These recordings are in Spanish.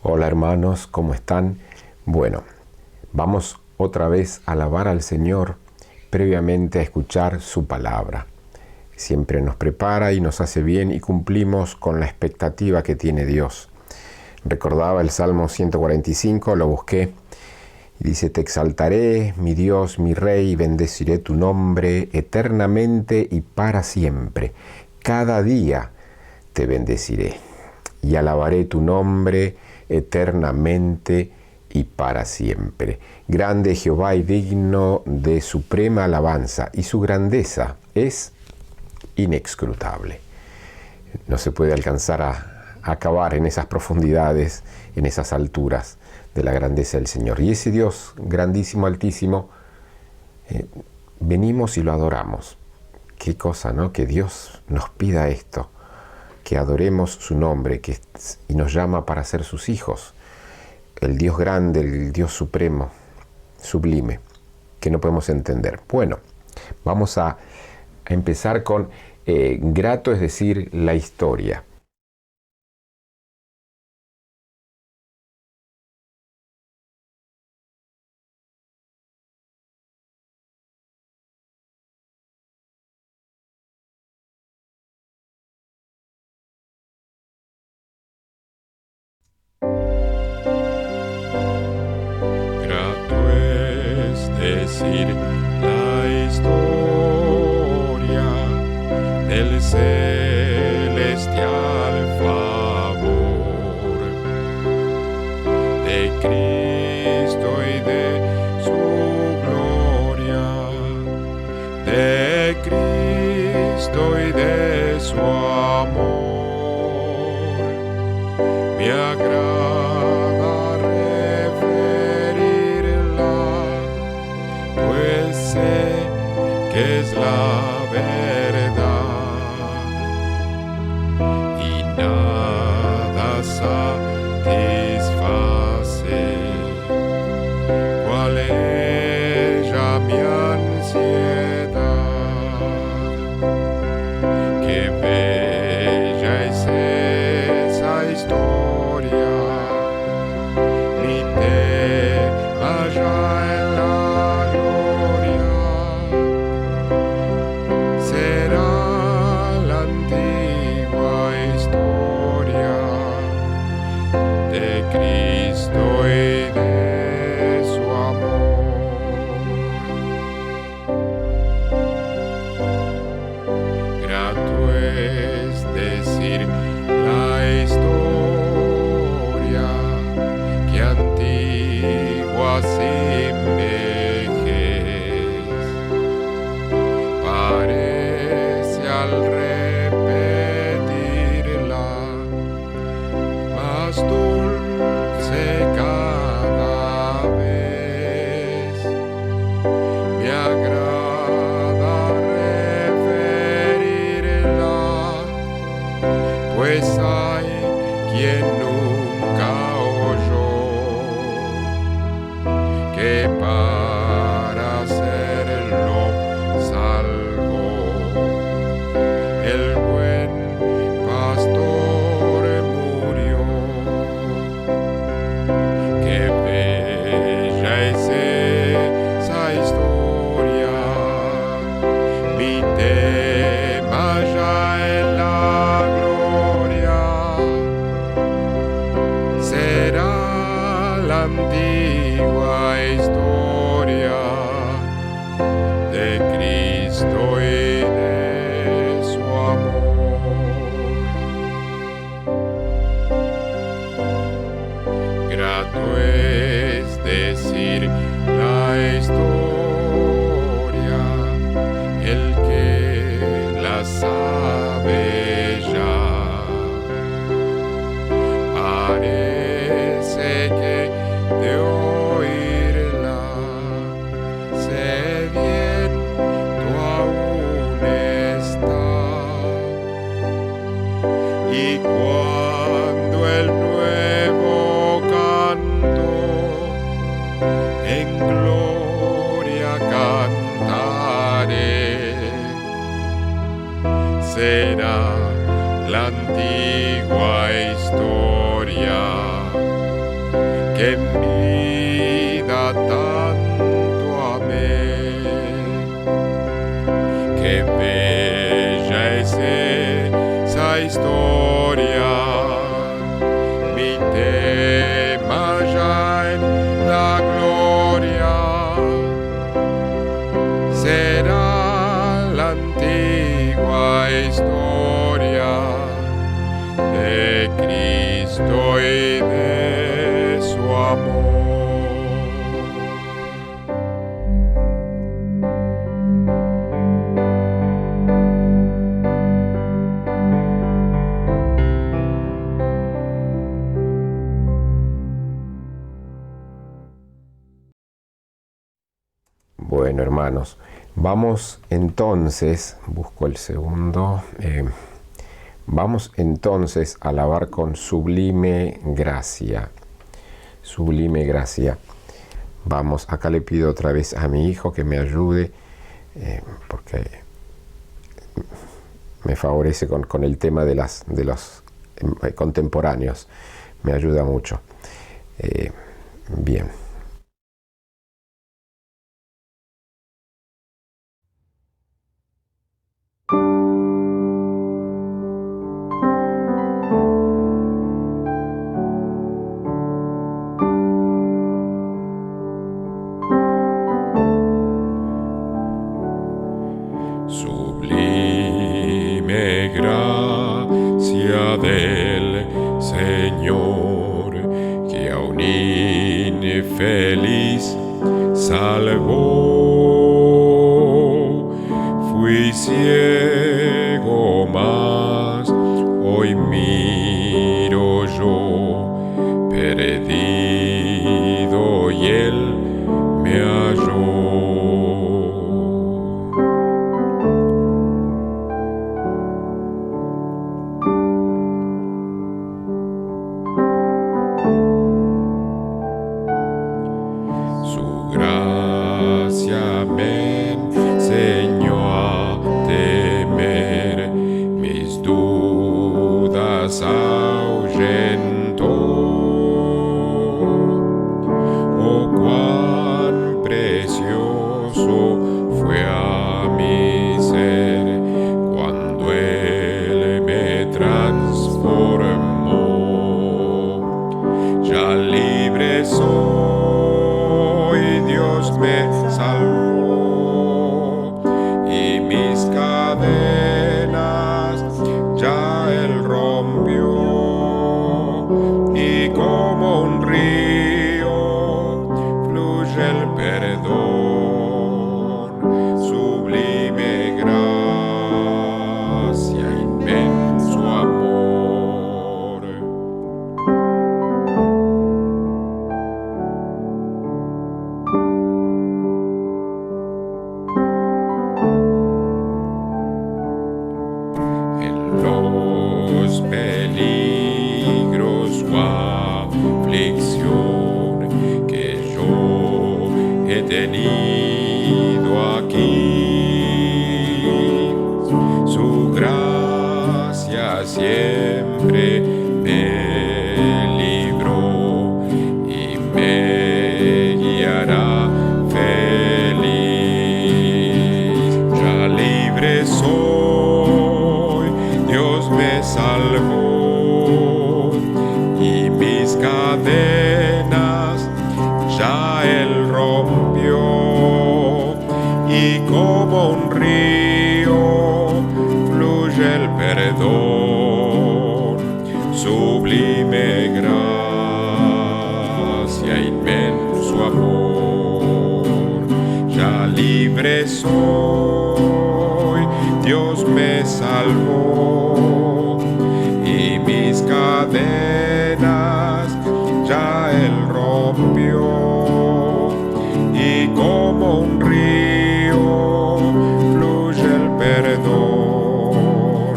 Hola hermanos, ¿cómo están? Bueno, vamos otra vez a alabar al Señor previamente a escuchar su palabra. Siempre nos prepara y nos hace bien y cumplimos con la expectativa que tiene Dios. Recordaba el Salmo 145, lo busqué y dice: Te exaltaré, mi Dios, mi Rey, bendeciré tu nombre eternamente y para siempre. Cada día te bendeciré y alabaré tu nombre eternamente y para siempre. Grande Jehová y digno de suprema alabanza, y su grandeza es inescrutable. No se puede alcanzar a acabar en esas profundidades, en esas alturas de la grandeza del Señor. Y ese Dios grandísimo, altísimo, venimos y lo adoramos. Qué cosa, ¿no? Que Dios nos pida esto, que adoremos su nombre, y nos llama para ser sus hijos. El Dios grande, el Dios supremo, sublime, que no podemos entender. Bueno, vamos a empezar con grato, es decir, la historia. Grato es decir la historia del celestial favor de Cristo y de su gloria, de Cristo y de su amor. Me agrada referirla, pues sé que es la verdad y nada satisface cual ella mi ansiedad. Qué bella es esa historia, mi tema ya en la gloria. Será la antigua historia de Cristo y de su amor. Grato es decir la historia que antigua sin vejez parece al repetirla más dulce cada vez. Me agrada referirla, pues hay quien nunca oyó que para serlo salvo el buen pastor murió. Qué bella es esa historia, mi tema ya en la gloria. Será la antigua historia de Cristo y de su amor. Grato es decir la historia, el que la sabe ya. Parece que de oírla sediento aún está, y cuando el nuevo canto en gloria cantaré, será la antigua historia en vida tanto amé. Qué bella es esa historia, mi tema ya en la gloria será la antigua historia de Cristo y de su amor. Bueno, hermanos, vamos entonces, busco el segundo, vamos entonces a alabar con sublime gracia. Sublime gracia. Vamos, acá le pido otra vez a mi hijo que me ayude, porque me favorece con el tema de los contemporáneos. Me ayuda mucho. Bien. Sublime gracia del Señor, que a un infeliz salvó. Fui ciego, mas hoy miro yo, perdido, y Él me halló. Me enseñó a temer, mis dudas ahuyentó. Oh, cuán precioso fue a mi ser cuando Él me transformó. Ya libre soy, Dios me salvó, y mis cadenas ya Él rompió, y como un río fluye el perdón. Sublime gracia, inmenso amor. Los peligros o aflicción que yo he tenido aquí, su gracia siempre me libró y me guiará feliz. Ya libre soy, Dios me salvó, y mis cadenas ya Él rompió, y como un río fluye el perdón. Sublime gracia, inmenso amor. Ya libre soy, Dios me salvó, y mis cadenas ya Él rompió, y como un río fluye el perdón.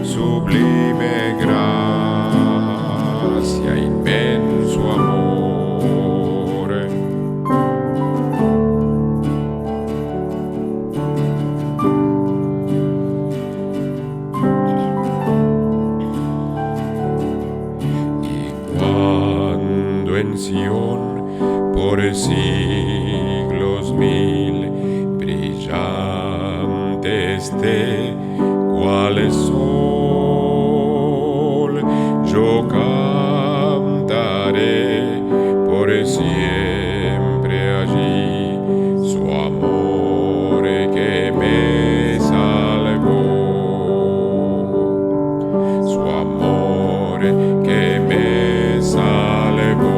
Sublime gracia, inmenso amor. celeste, cual el sol, yo cantaré por siempre allí su amor que me salvó, su amor que me salvó,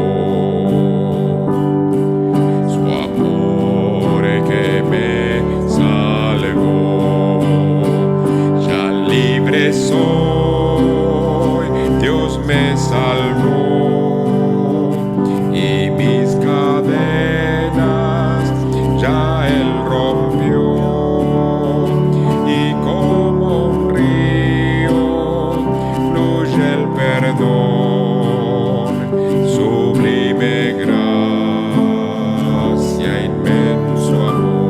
su amor que me salvó. Ya libre soy, Dios me salvó, y mis cadenas ya Él rompió, y como un río fluye el perdón, sublime gracia, inmenso amor.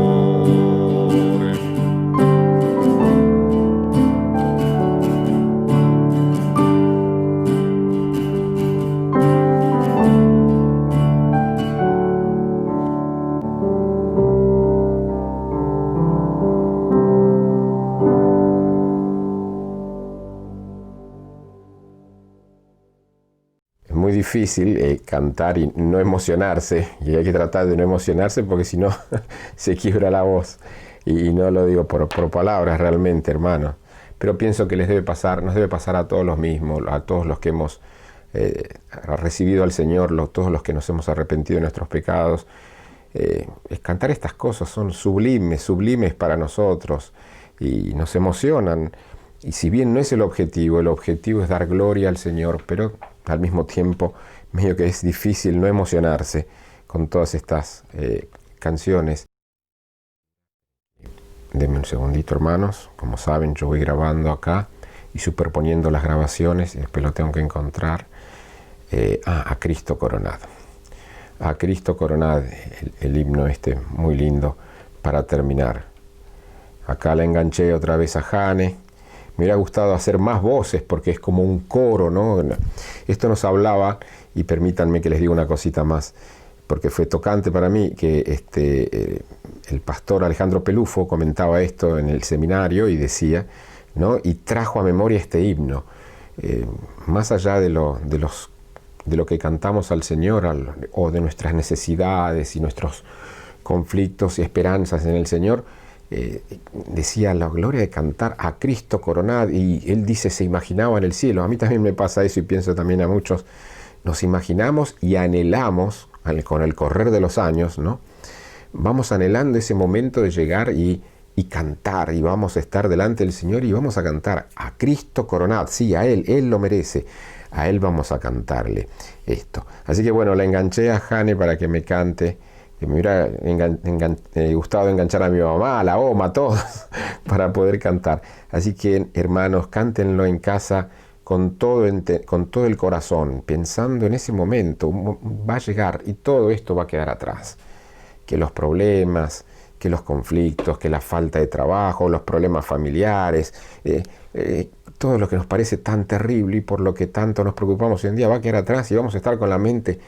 Es muy difícil cantar y no emocionarse, y hay que tratar de no emocionarse porque si no se quiebra la voz. Y no lo digo por palabras realmente, hermanos, pero pienso que nos debe pasar a todos los mismos, a todos los que hemos recibido al Señor, todos los que nos hemos arrepentido de nuestros pecados. Cantar estas cosas son sublimes para nosotros y nos emocionan. Y si bien no es el objetivo es dar gloria al Señor, pero al mismo tiempo medio que es difícil no emocionarse con todas estas canciones. Denme un segundito, hermanos. Como saben, yo voy grabando acá y superponiendo las grabaciones, y después lo tengo que encontrar. A Cristo coronado. A Cristo coronado, el himno muy lindo para terminar. Acá la enganché otra vez a Jane. Me hubiera gustado hacer más voces porque es como un coro, ¿no? Esto nos hablaba, y permítanme que les diga una cosita más, porque fue tocante para mí que el pastor Alejandro Pelufo comentaba esto en el seminario y decía, ¿no? Y trajo a memoria este himno. Más allá de lo que cantamos al Señor o de nuestras necesidades y nuestros conflictos y esperanzas en el Señor, decía la gloria de cantar a Cristo coronado, y él dice, se imaginaba en el cielo. A mí también me pasa eso, y pienso también a muchos, nos imaginamos y anhelamos con el correr de los años, ¿no? Vamos anhelando ese momento de llegar y cantar, y vamos a estar delante del Señor y vamos a cantar a Cristo coronado. Sí, a Él lo merece, a Él vamos a cantarle esto. Así que bueno, la enganché a Jane para que me cante. Que me hubiera gustado enganchar a mi mamá, a la OMA, a todos, para poder cantar. Así que, hermanos, cántenlo en casa con todo el corazón, pensando en ese momento, va a llegar y todo esto va a quedar atrás. Que los problemas, que los conflictos, que la falta de trabajo, los problemas familiares, todo lo que nos parece tan terrible y por lo que tanto nos preocupamos hoy en día va a quedar atrás, y vamos a estar con la mente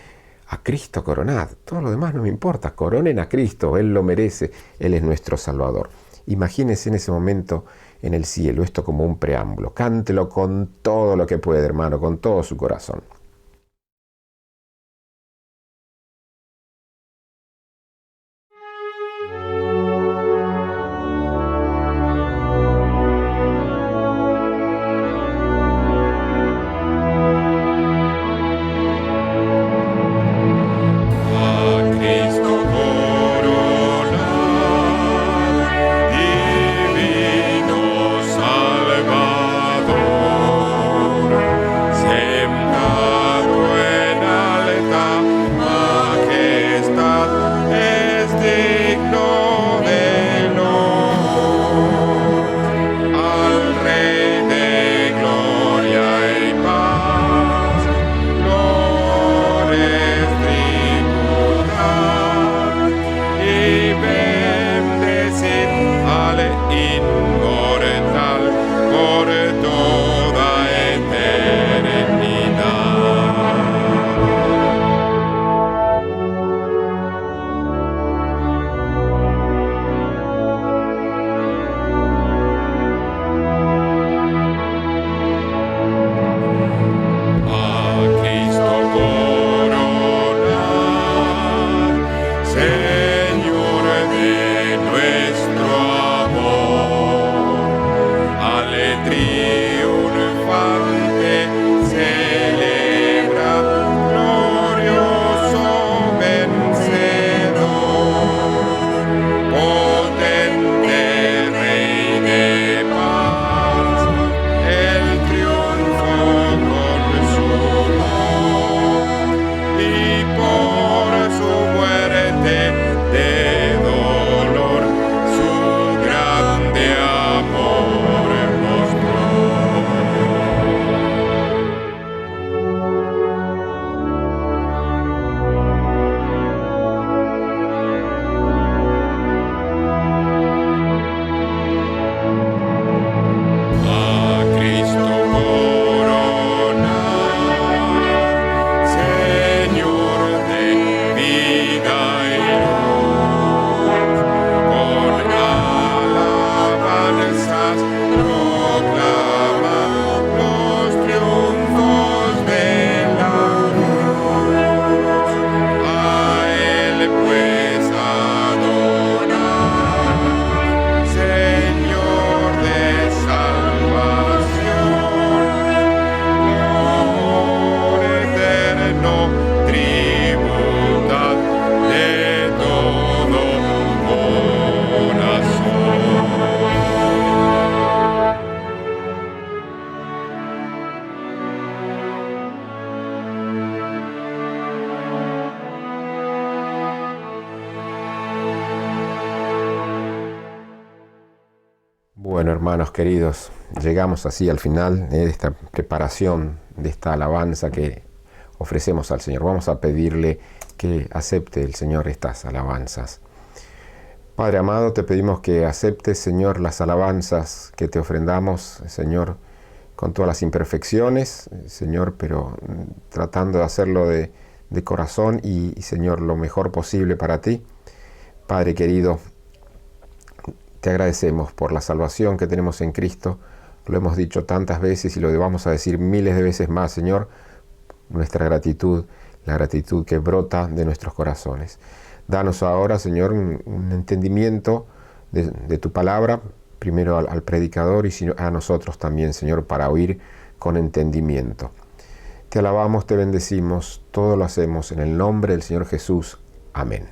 a Cristo coronado. Todo lo demás no me importa. Coronen a Cristo, Él lo merece, Él es nuestro Salvador. Imagínense en ese momento en el cielo, esto como un preámbulo. Cántelo con todo lo que puede, hermano, con todo su corazón. Salvador, sembra Hermanos queridos, llegamos así al final de esta preparación, de esta alabanza que ofrecemos al Señor. Vamos a pedirle que acepte el Señor estas alabanzas. Padre amado, te pedimos que aceptes, Señor, las alabanzas que te ofrendamos, Señor, con todas las imperfecciones, Señor, pero tratando de hacerlo de corazón y, Señor, lo mejor posible para ti. Padre querido, te agradecemos por la salvación que tenemos en Cristo. Lo hemos dicho tantas veces y lo vamos a decir miles de veces más, Señor. Nuestra gratitud, la gratitud que brota de nuestros corazones. Danos ahora, Señor, un entendimiento de tu palabra, primero al predicador y a nosotros también, Señor, para oír con entendimiento. Te alabamos, te bendecimos, todo lo hacemos en el nombre del Señor Jesús. Amén.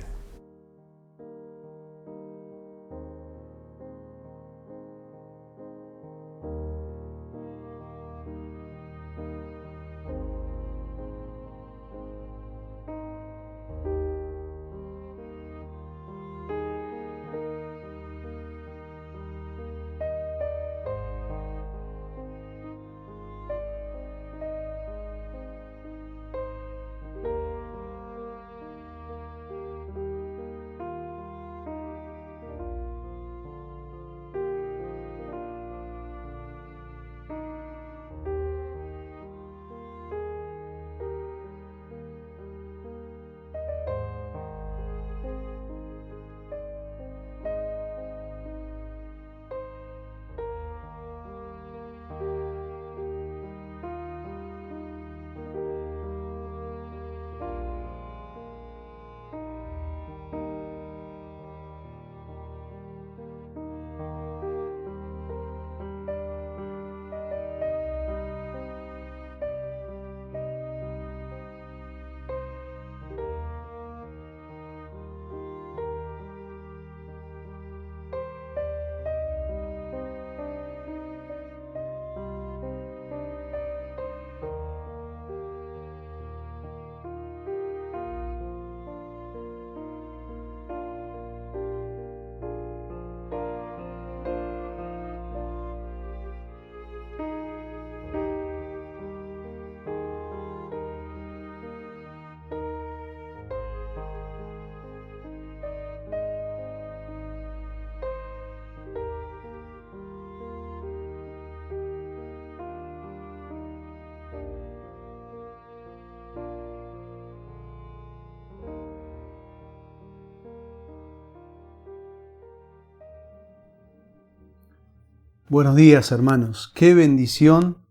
Buenos días, hermanos. Qué bendición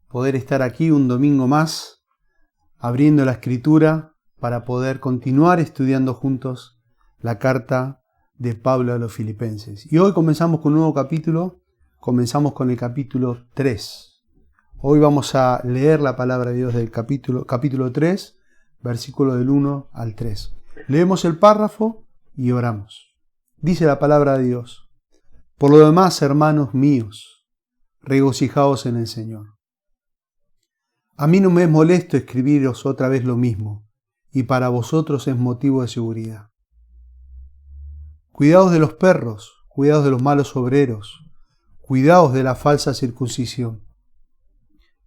poder estar aquí un domingo más, abriendo la Escritura para poder continuar estudiando juntos la carta de Pablo a los Filipenses. Y hoy comenzamos con un nuevo capítulo, comenzamos con el capítulo 3. Hoy vamos a leer la palabra de Dios del capítulo 3, versículo del 1 al 3. Leemos el párrafo y oramos. Dice la palabra de Dios: Por lo demás, hermanos míos, regocijaos en el Señor. A mí no me es molesto escribiros otra vez lo mismo, y para vosotros es motivo de seguridad. Cuidaos de los perros, cuidaos de los malos obreros, cuidaos de la falsa circuncisión,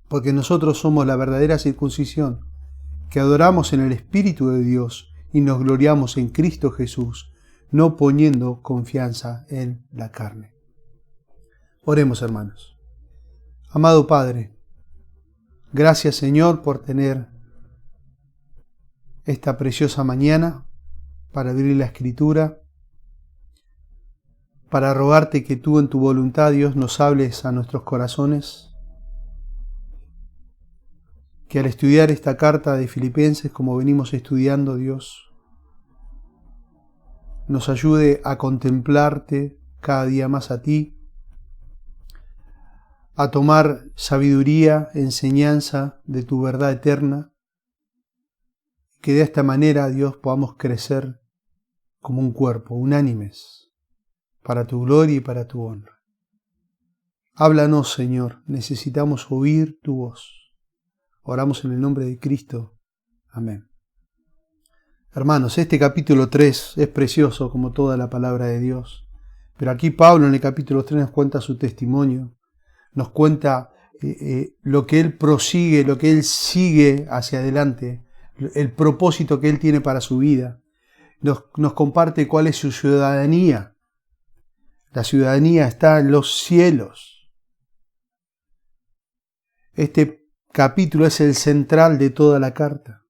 porque nosotros somos la verdadera circuncisión, que adoramos en el Espíritu de Dios y nos gloriamos en Cristo Jesús, no poniendo confianza en la carne. Oremos, hermanos. Amado Padre, gracias, Señor, por tener esta preciosa mañana para abrir la Escritura, para rogarte que tú en tu voluntad, Dios, nos hables a nuestros corazones, que al estudiar esta carta de Filipenses, como venimos estudiando, Dios, nos ayude a contemplarte cada día más a ti, a tomar sabiduría, enseñanza de tu verdad eterna, que de esta manera, Dios, podamos crecer como un cuerpo, unánimes, para tu gloria y para tu honra. Háblanos, Señor, necesitamos oír tu voz. Oramos en el nombre de Cristo. Amén. Hermanos, este capítulo 3 es precioso como toda la palabra de Dios, Pero aquí Pablo en el capítulo 3 nos cuenta su testimonio, nos cuenta lo que él prosigue, lo que él sigue hacia adelante, el propósito que él tiene para su vida. Nos comparte cuál es su ciudadanía. La ciudadanía está en los cielos. Este capítulo es el central de toda la carta.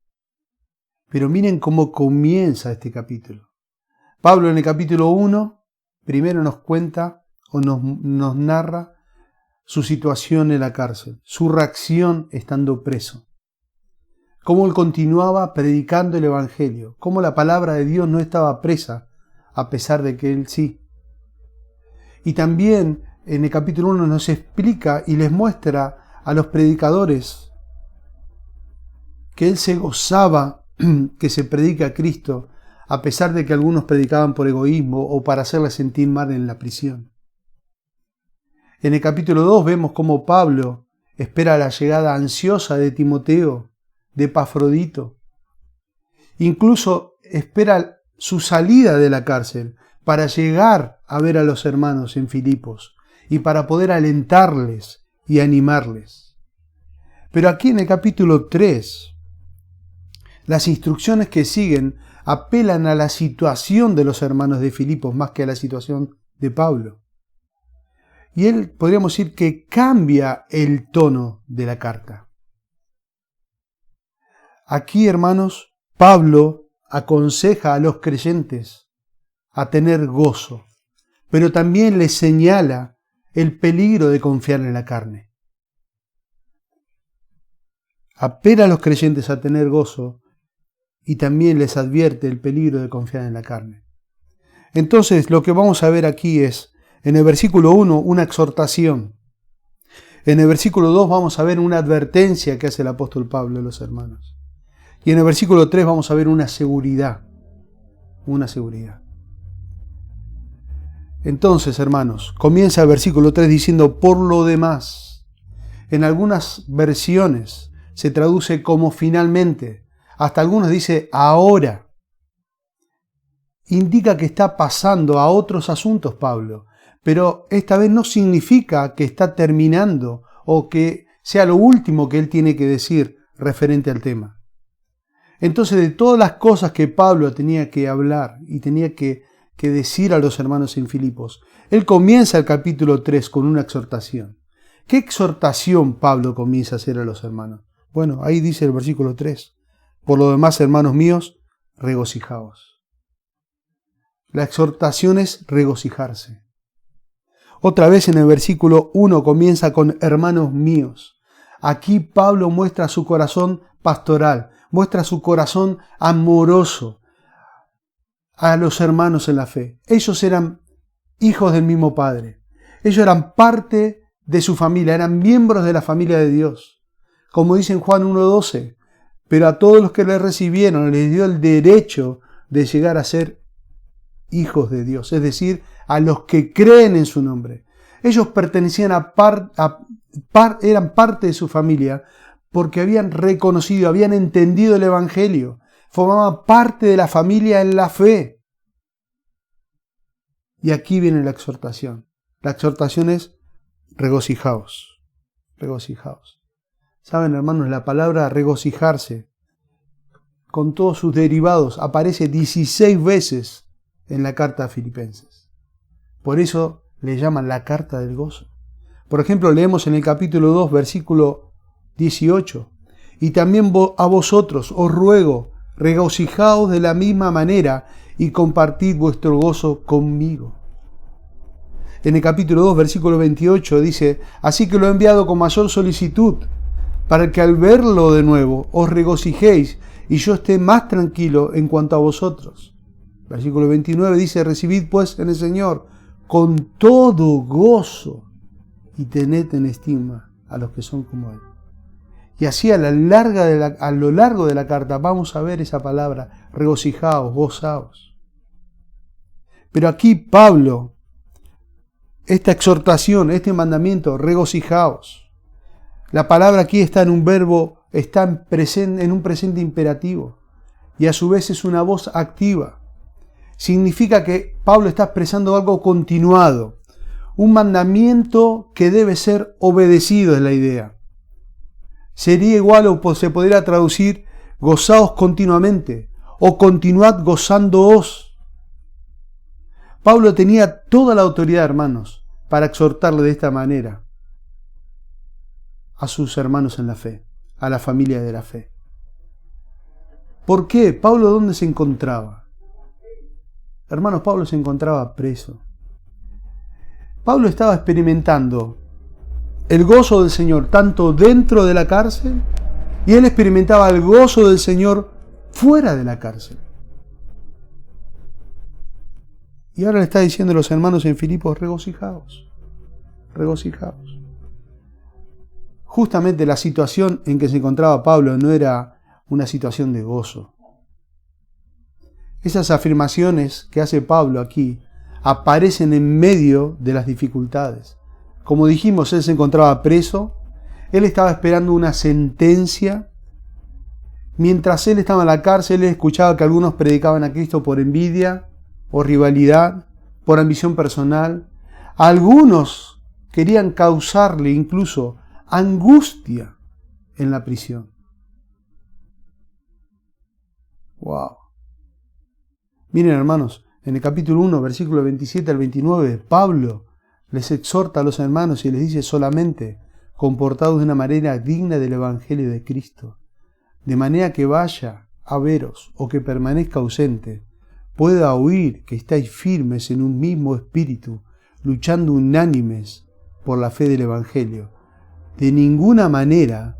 Pero miren cómo comienza este capítulo. Pablo en el capítulo 1 primero nos cuenta o nos narra su situación en la cárcel, su reacción estando preso. Cómo él continuaba predicando el Evangelio, cómo la palabra de Dios no estaba presa, a pesar de que él sí. Y también en el capítulo 1 nos explica y les muestra a los predicadores que él se gozaba que se predique a Cristo, a pesar de que algunos predicaban por egoísmo o para hacerle sentir mal en la prisión. En el capítulo 2 vemos cómo Pablo espera la llegada ansiosa de Timoteo, de Epafrodito. Incluso espera su salida de la cárcel para llegar a ver a los hermanos en Filipos y para poder alentarles y animarles. Pero aquí en el capítulo 3, las instrucciones que siguen apelan a la situación de los hermanos de Filipos más que a la situación de Pablo. Y él, podríamos decir, que cambia el tono de la carta. Aquí, hermanos, Pablo aconseja a los creyentes a tener gozo, pero también les señala el peligro de confiar en la carne. Apela a los creyentes a tener gozo y también les advierte el peligro de confiar en la carne. Entonces, lo que vamos a ver aquí es, en el versículo 1, una exhortación. En el versículo 2 vamos a ver una advertencia que hace el apóstol Pablo a los hermanos. Y en el versículo 3 vamos a ver una seguridad. Una seguridad. Entonces, hermanos, comienza el versículo 3 diciendo, por lo demás. En algunas versiones se traduce como finalmente. Hasta algunos dice ahora. Indica que está pasando a otros asuntos Pablo. Pero esta vez no significa que está terminando o que sea lo último que él tiene que decir referente al tema. Entonces, de todas las cosas que Pablo tenía que hablar y tenía que decir a los hermanos en Filipos, él comienza el capítulo 3 con una exhortación. ¿Qué exhortación Pablo comienza a hacer a los hermanos? Bueno, ahí dice el versículo 3. Por lo demás, hermanos míos, regocijaos. La exhortación es regocijarse. Otra vez en el versículo 1 comienza con hermanos míos. Aquí Pablo muestra su corazón pastoral, muestra su corazón amoroso a los hermanos en la fe. Ellos eran hijos del mismo Padre. Ellos eran parte de su familia, eran miembros de la familia de Dios. Como dice en Juan 1:12, pero a todos los que le recibieron les dio el derecho de llegar a ser hijos de Dios, es decir, a los que creen en su nombre. Ellos pertenecían eran parte de su familia porque habían reconocido, habían entendido el Evangelio, formaban parte de la familia en la fe. Y aquí viene la exhortación. La exhortación es regocijaos, regocijaos. Saben, hermanos, la palabra regocijarse, con todos sus derivados, aparece 16 veces en la carta a Filipenses. Por eso le llaman la carta del gozo. Por ejemplo, leemos en el capítulo 2, versículo 18. Y también a vosotros os ruego, regocijaos de la misma manera y compartid vuestro gozo conmigo. En el capítulo 2, versículo 28 dice, así que lo he enviado con mayor solicitud, para que al verlo de nuevo os regocijéis y yo esté más tranquilo en cuanto a vosotros. Versículo 29 dice, recibid pues en el Señor con todo gozo y tened en estima a los que son como Él. Y así a lo largo de la carta vamos a ver esa palabra, regocijaos, gozaos. Pero aquí Pablo, esta exhortación, este mandamiento, regocijaos. La palabra aquí está en un verbo, está en un presente imperativo y a su vez es una voz activa. significa que Pablo está expresando algo continuado, un mandamiento que debe ser obedecido, es la idea. Sería igual o se podría traducir gozaos continuamente o continuad gozándoos. Pablo tenía toda la autoridad, hermanos, para exhortarle de esta manera a sus hermanos en la fe, a la familia de la fe. ¿Por qué? ¿Pablo dónde se encontraba? Hermanos, Pablo se encontraba preso. Pablo estaba experimentando el gozo del Señor tanto dentro de la cárcel y él experimentaba el gozo del Señor fuera de la cárcel. Y ahora le está diciendo a los hermanos en Filipos, regocijaos, regocijaos. Justamente la situación en que se encontraba Pablo no era una situación de gozo. Esas afirmaciones que hace Pablo aquí aparecen en medio de las dificultades. Como dijimos, él se encontraba preso, él estaba esperando una sentencia. Mientras él estaba en la cárcel, él escuchaba que algunos predicaban a Cristo por envidia o rivalidad, por ambición personal. Algunos querían causarle incluso angustia en la prisión. Wow. Miren, hermanos, en el capítulo 1, versículo 27 al 29, Pablo les exhorta a los hermanos y les dice solamente, comportados de una manera digna del Evangelio de Cristo, de manera que vaya a veros o que permanezca ausente, pueda oír que estáis firmes en un mismo espíritu, luchando unánimes por la fe del Evangelio, de ninguna manera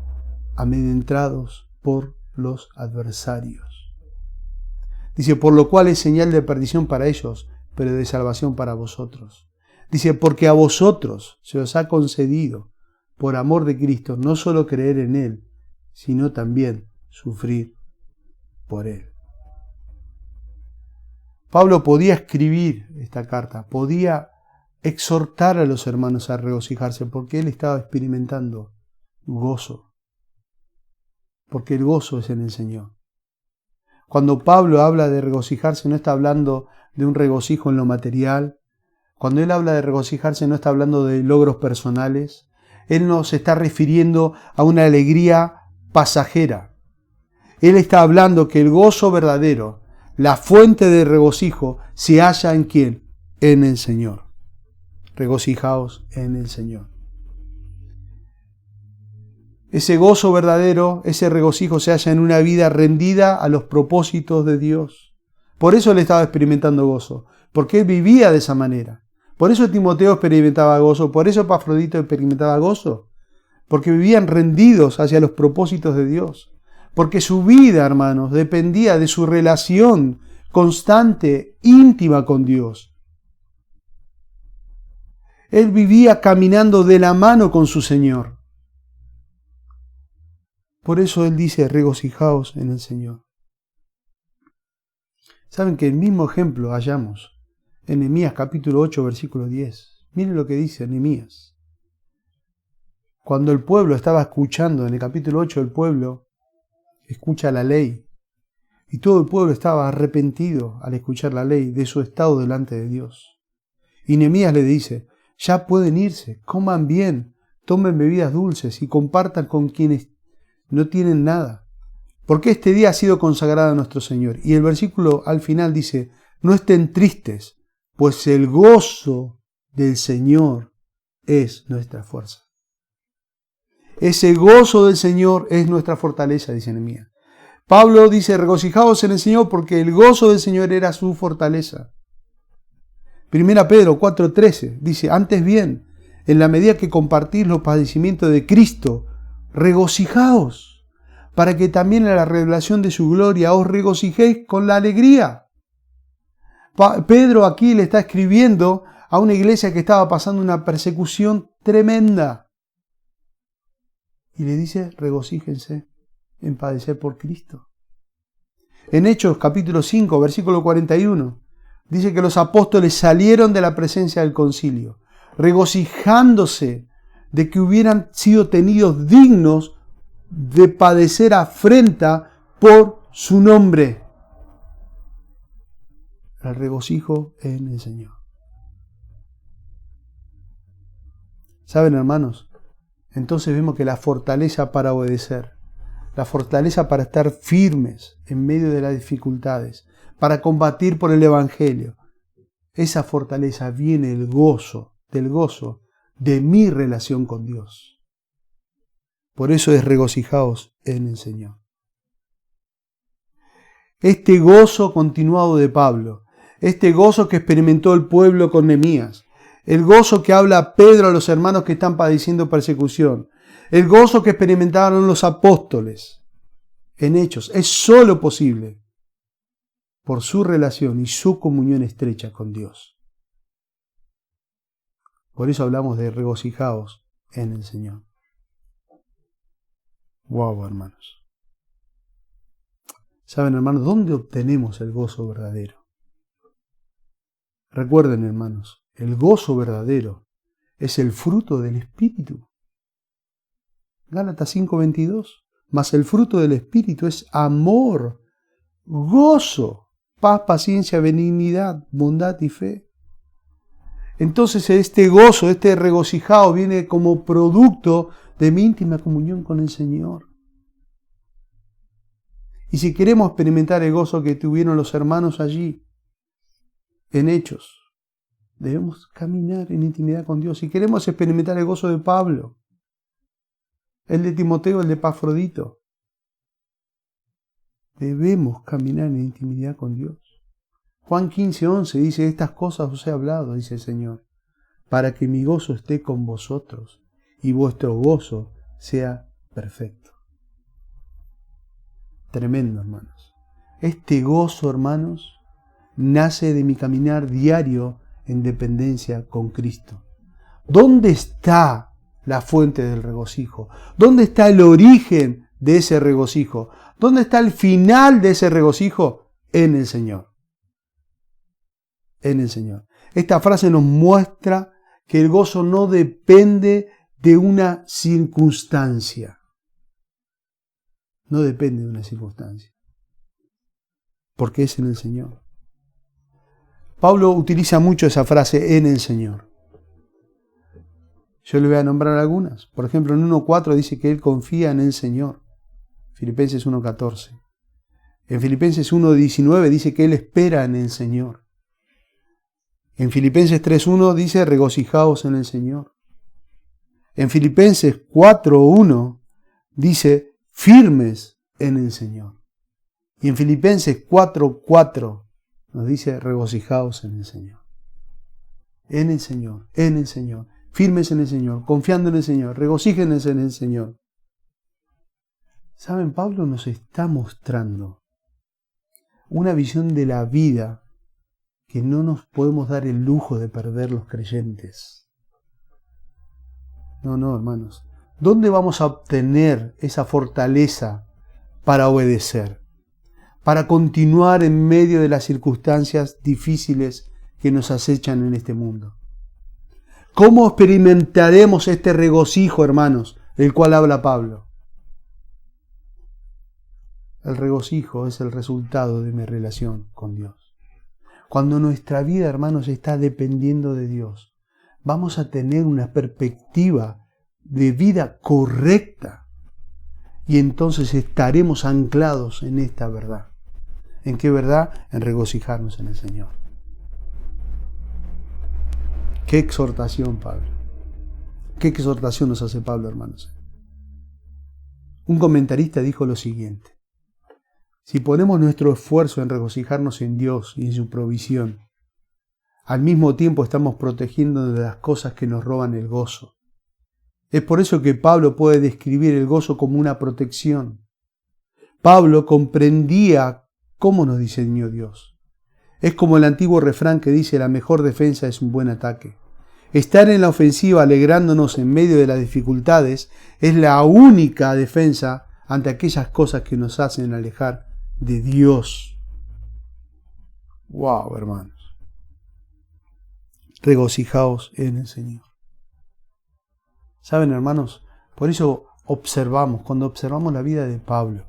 amedrentados por los adversarios. Dice, por lo cual es señal de perdición para ellos, pero de salvación para vosotros. Dice, porque a vosotros se os ha concedido, por amor de Cristo, no solo creer en Él, sino también sufrir por Él. Pablo podía escribir esta carta, podía exhortar a los hermanos a regocijarse, porque él estaba experimentando gozo, porque el gozo es en el Señor. Cuando Pablo habla de regocijarse, no está hablando de un regocijo en lo material. Cuando él habla de regocijarse, no está hablando de logros personales. Él no se está refiriendo a una alegría pasajera. Él está hablando que el gozo verdadero, la fuente de regocijo, se halla en ¿quién? En el Señor. Regocijaos en el Señor. Ese gozo verdadero, ese regocijo se halla en una vida rendida a los propósitos de Dios. Por eso él estaba experimentando gozo, porque él vivía de esa manera. Por eso Timoteo experimentaba gozo, por eso Epafrodito experimentaba gozo, porque vivían rendidos hacia los propósitos de Dios. Porque su vida, hermanos, dependía de su relación constante, íntima con Dios. Él vivía caminando de la mano con su Señor. Por eso él dice, regocijaos en el Señor. Saben que el mismo ejemplo hallamos en Nehemías capítulo 8, versículo 10. Miren lo que dice Nehemías. Cuando el pueblo estaba escuchando, en el capítulo 8 el pueblo escucha la ley. Y todo el pueblo estaba arrepentido al escuchar la ley de su estado delante de Dios. Y Nehemías le dice, ya pueden irse, coman bien, tomen bebidas dulces y compartan con quienes no tienen nada, porque este día ha sido consagrado a nuestro Señor. Y el versículo al final dice, no estén tristes, pues el gozo del Señor es nuestra fuerza. Ese gozo del Señor es nuestra fortaleza, dice Nehemías. Pablo dice, regocijaos en el Señor, porque el gozo del Señor era su fortaleza. 1 Pedro 4:13 dice, antes bien, en la medida que compartís los padecimientos de Cristo, regocijaos, para que también en la revelación de su gloria os regocijéis con la alegría. Pedro aquí le está escribiendo a una iglesia que estaba pasando una persecución tremenda. Y le dice, regocíjense en padecer por Cristo. En Hechos capítulo 5, versículo 41, dice que los apóstoles salieron de la presencia del concilio, regocijándose de que hubieran sido tenidos dignos de padecer afrenta por su nombre. el regocijo en el Señor. ¿Saben, hermanos? Entonces vemos que la fortaleza para obedecer, la fortaleza para estar firmes en medio de las dificultades, para combatir por el Evangelio, esa fortaleza viene del gozo de mi relación con Dios. Por eso es regocijaos en el Señor. Este gozo continuado de Pablo, este gozo que experimentó el pueblo con Nehemías, el gozo que habla Pedro a los hermanos que están padeciendo persecución, el gozo que experimentaron los apóstoles en Hechos, es solo posible por su relación y su comunión estrecha con Dios. Por eso hablamos de regocijaos en el Señor. Wow, hermanos. ¿Saben, hermanos, dónde obtenemos el gozo verdadero? Recuerden, hermanos, el gozo verdadero es el fruto del Espíritu. Gálatas 5:22. Mas el fruto del Espíritu es amor, gozo, paz, paciencia, benignidad, bondad y fe. Entonces este gozo, este regocijado viene como producto de mi íntima comunión con el Señor. Y si queremos experimentar el gozo que tuvieron los hermanos allí, en Hechos, debemos caminar en intimidad con Dios. Si queremos experimentar el gozo de Pablo, el de Timoteo, el de Epafrodito, debemos caminar en intimidad con Dios. Juan 15:11 dice, estas cosas os he hablado, dice el Señor, para que mi gozo esté con vosotros y vuestro gozo sea perfecto. Tremendo, hermanos. Este gozo, hermanos, nace de mi caminar diario en dependencia con Cristo. ¿Dónde está la fuente del regocijo? ¿Dónde está el origen de ese regocijo? ¿Dónde está el final de ese regocijo? En el Señor. En el Señor. Esta frase nos muestra que el gozo no depende de una circunstancia. No depende de una circunstancia. Porque es en el Señor. Pablo utiliza mucho esa frase, en el Señor. Yo le voy a nombrar algunas. Por ejemplo, en 1:4 dice que él confía en el Señor. Filipenses 1:14. En Filipenses 1:19 dice que él espera en el Señor. En Filipenses 3:1 dice regocijaos en el Señor. En Filipenses 4:1 dice firmes en el Señor. Y en Filipenses 4:4 nos dice regocijaos en el Señor. En el Señor, en el Señor. Firmes en el Señor, confiando en el Señor, regocíjense en el Señor. ¿Saben? Pablo nos está mostrando una visión de la vida que no nos podemos dar el lujo de perder los creyentes. No, hermanos. ¿Dónde vamos a obtener esa fortaleza para obedecer? Para continuar en medio de las circunstancias difíciles que nos acechan en este mundo. ¿Cómo experimentaremos este regocijo, hermanos, del cual habla Pablo? El regocijo es el resultado de mi relación con Dios. Cuando nuestra vida, hermanos, está dependiendo de Dios, vamos a tener una perspectiva de vida correcta y entonces estaremos anclados en esta verdad. ¿En qué verdad? En regocijarnos en el Señor. Qué exhortación, Pablo. Qué exhortación nos hace Pablo, hermanos. Un comentarista dijo lo siguiente: si ponemos nuestro esfuerzo en regocijarnos en Dios y en su provisión, al mismo tiempo estamos protegiendo de las cosas que nos roban el gozo. Es por eso que Pablo puede describir el gozo como una protección. Pablo comprendía cómo nos diseñó Dios. Es como el antiguo refrán que dice: la mejor defensa es un buen ataque. Estar en la ofensiva alegrándonos en medio de las dificultades es la única defensa ante aquellas cosas que nos hacen alejar de Dios. ¡Wow, hermanos! Regocijaos en el Señor. ¿Saben, hermanos? Por eso cuando observamos la vida de Pablo,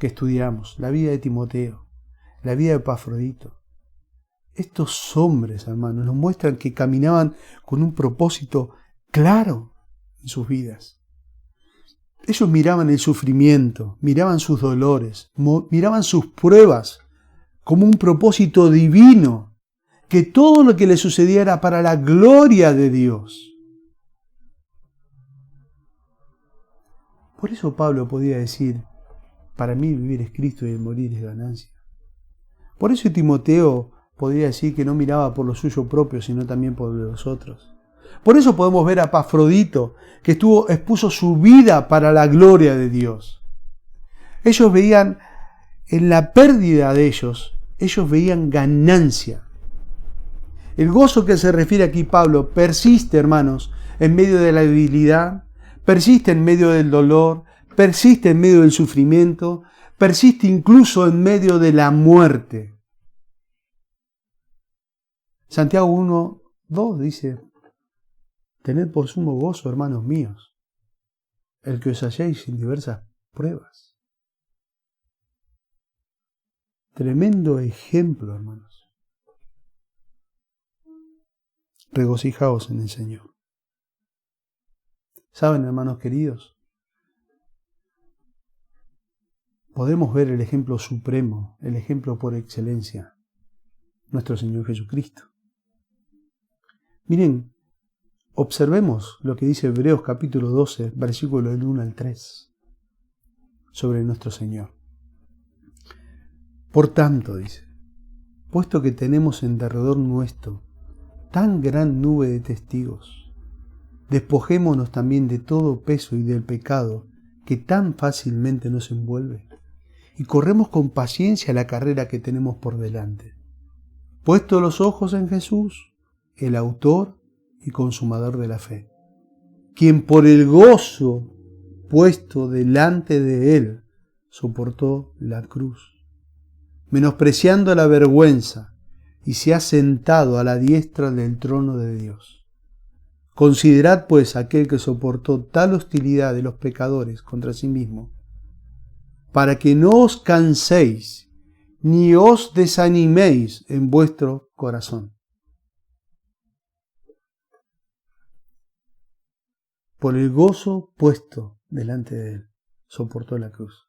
que estudiamos, la vida de Timoteo, la vida de Epafrodito, Estos hombres, hermanos, nos muestran que caminaban con un propósito claro en sus vidas. Ellos miraban el sufrimiento, miraban sus dolores, miraban sus pruebas como un propósito divino, que todo lo que les sucediera era para la gloria de Dios. Por eso Pablo podía decir, para mí vivir es Cristo y el morir es ganancia. Por eso Timoteo podría decir que no miraba por lo suyo propio, sino también por los otros. Por eso podemos ver a Epafrodito, que expuso su vida para la gloria de Dios. Ellos veían, en la pérdida de ellos veían ganancia. El gozo que se refiere aquí Pablo persiste, hermanos, en medio de la debilidad, persiste en medio del dolor, persiste en medio del sufrimiento, persiste incluso en medio de la muerte. Santiago 1:2 dice, tened por sumo gozo, hermanos míos, el que os halléis en diversas pruebas. Tremendo ejemplo, hermanos. Regocijaos en el Señor. ¿Saben, hermanos queridos? Podemos ver el ejemplo supremo, el ejemplo por excelencia, nuestro Señor Jesucristo. Miren, observemos lo que dice Hebreos capítulo 12, versículo del 1 al 3, sobre nuestro Señor. Por tanto, dice, puesto que tenemos en derredor nuestro tan gran nube de testigos, despojémonos también de todo peso y del pecado que tan fácilmente nos envuelve, y corremos con paciencia la carrera que tenemos por delante, puesto los ojos en Jesús, el autor y consumador de la fe, quien por el gozo puesto delante de él soportó la cruz, menospreciando la vergüenza, y se ha sentado a la diestra del trono de Dios. Considerad pues aquel que soportó tal hostilidad de los pecadores contra sí mismo, para que no os canséis ni os desaniméis en vuestro corazón. Por el gozo puesto delante de él, soportó la cruz.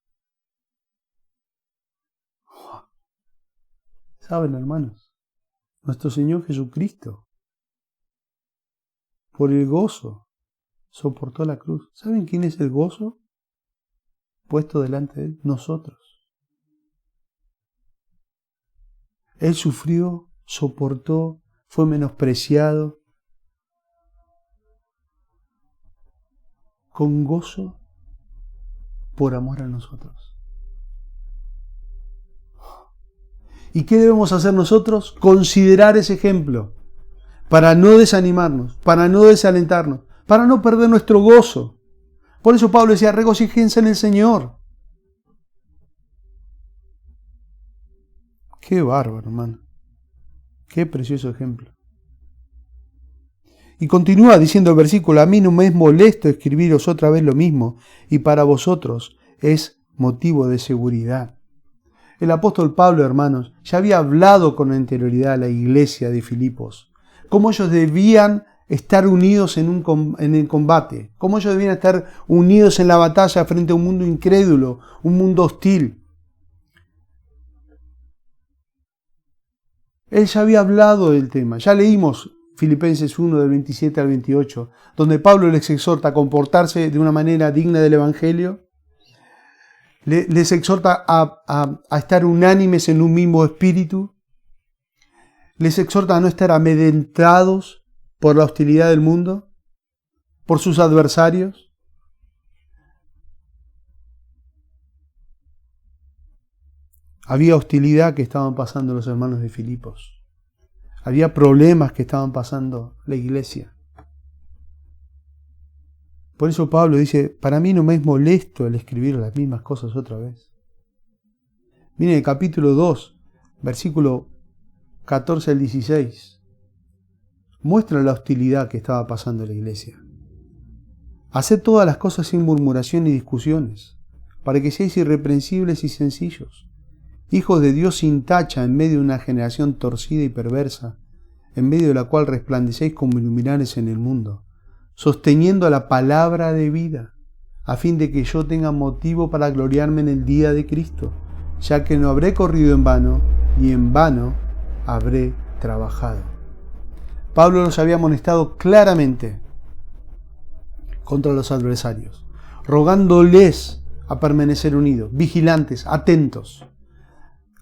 ¿Saben, hermanos? Nuestro Señor Jesucristo, por el gozo, soportó la cruz. ¿Saben quién es el gozo puesto delante de él? Nosotros. Él sufrió, soportó, fue menospreciado, con gozo por amor a nosotros. ¿Y qué debemos hacer nosotros? Considerar ese ejemplo para no desanimarnos, para no desalentarnos, para no perder nuestro gozo. Por eso Pablo decía, regocíjense en el Señor. Qué bárbaro, hermano. Qué precioso ejemplo. Y continúa diciendo el versículo, a mí no me es molesto escribiros otra vez lo mismo, y para vosotros es motivo de seguridad. El apóstol Pablo, hermanos, ya había hablado con anterioridad a la iglesia de Filipos, cómo ellos debían estar unidos en el combate, cómo ellos debían estar unidos en la batalla frente a un mundo incrédulo, un mundo hostil. Él ya había hablado del tema, ya leímos Filipenses 1 del 27 al 28, donde Pablo les exhorta a comportarse de una manera digna del Evangelio, les exhorta a estar unánimes en un mismo espíritu, les exhorta a no estar amedrentados por la hostilidad del mundo, por sus adversarios. Había hostilidad que estaban pasando los hermanos de Filipos. Había problemas que estaban pasando la iglesia. Por eso Pablo dice, para mí no me es molesto el escribir las mismas cosas otra vez. Miren el capítulo 2, versículo 14 al 16. Muestra la hostilidad que estaba pasando la iglesia. Haced todas las cosas sin murmuración ni discusiones, para que seáis irreprensibles y sencillos, hijos de Dios sin tacha en medio de una generación torcida y perversa, en medio de la cual resplandecéis como luminares en el mundo, sosteniendo la palabra de vida, a fin de que yo tenga motivo para gloriarme en el día de Cristo, ya que no habré corrido en vano, ni en vano habré trabajado. Pablo los había amonestado claramente contra los adversarios, rogándoles a permanecer unidos, vigilantes, atentos.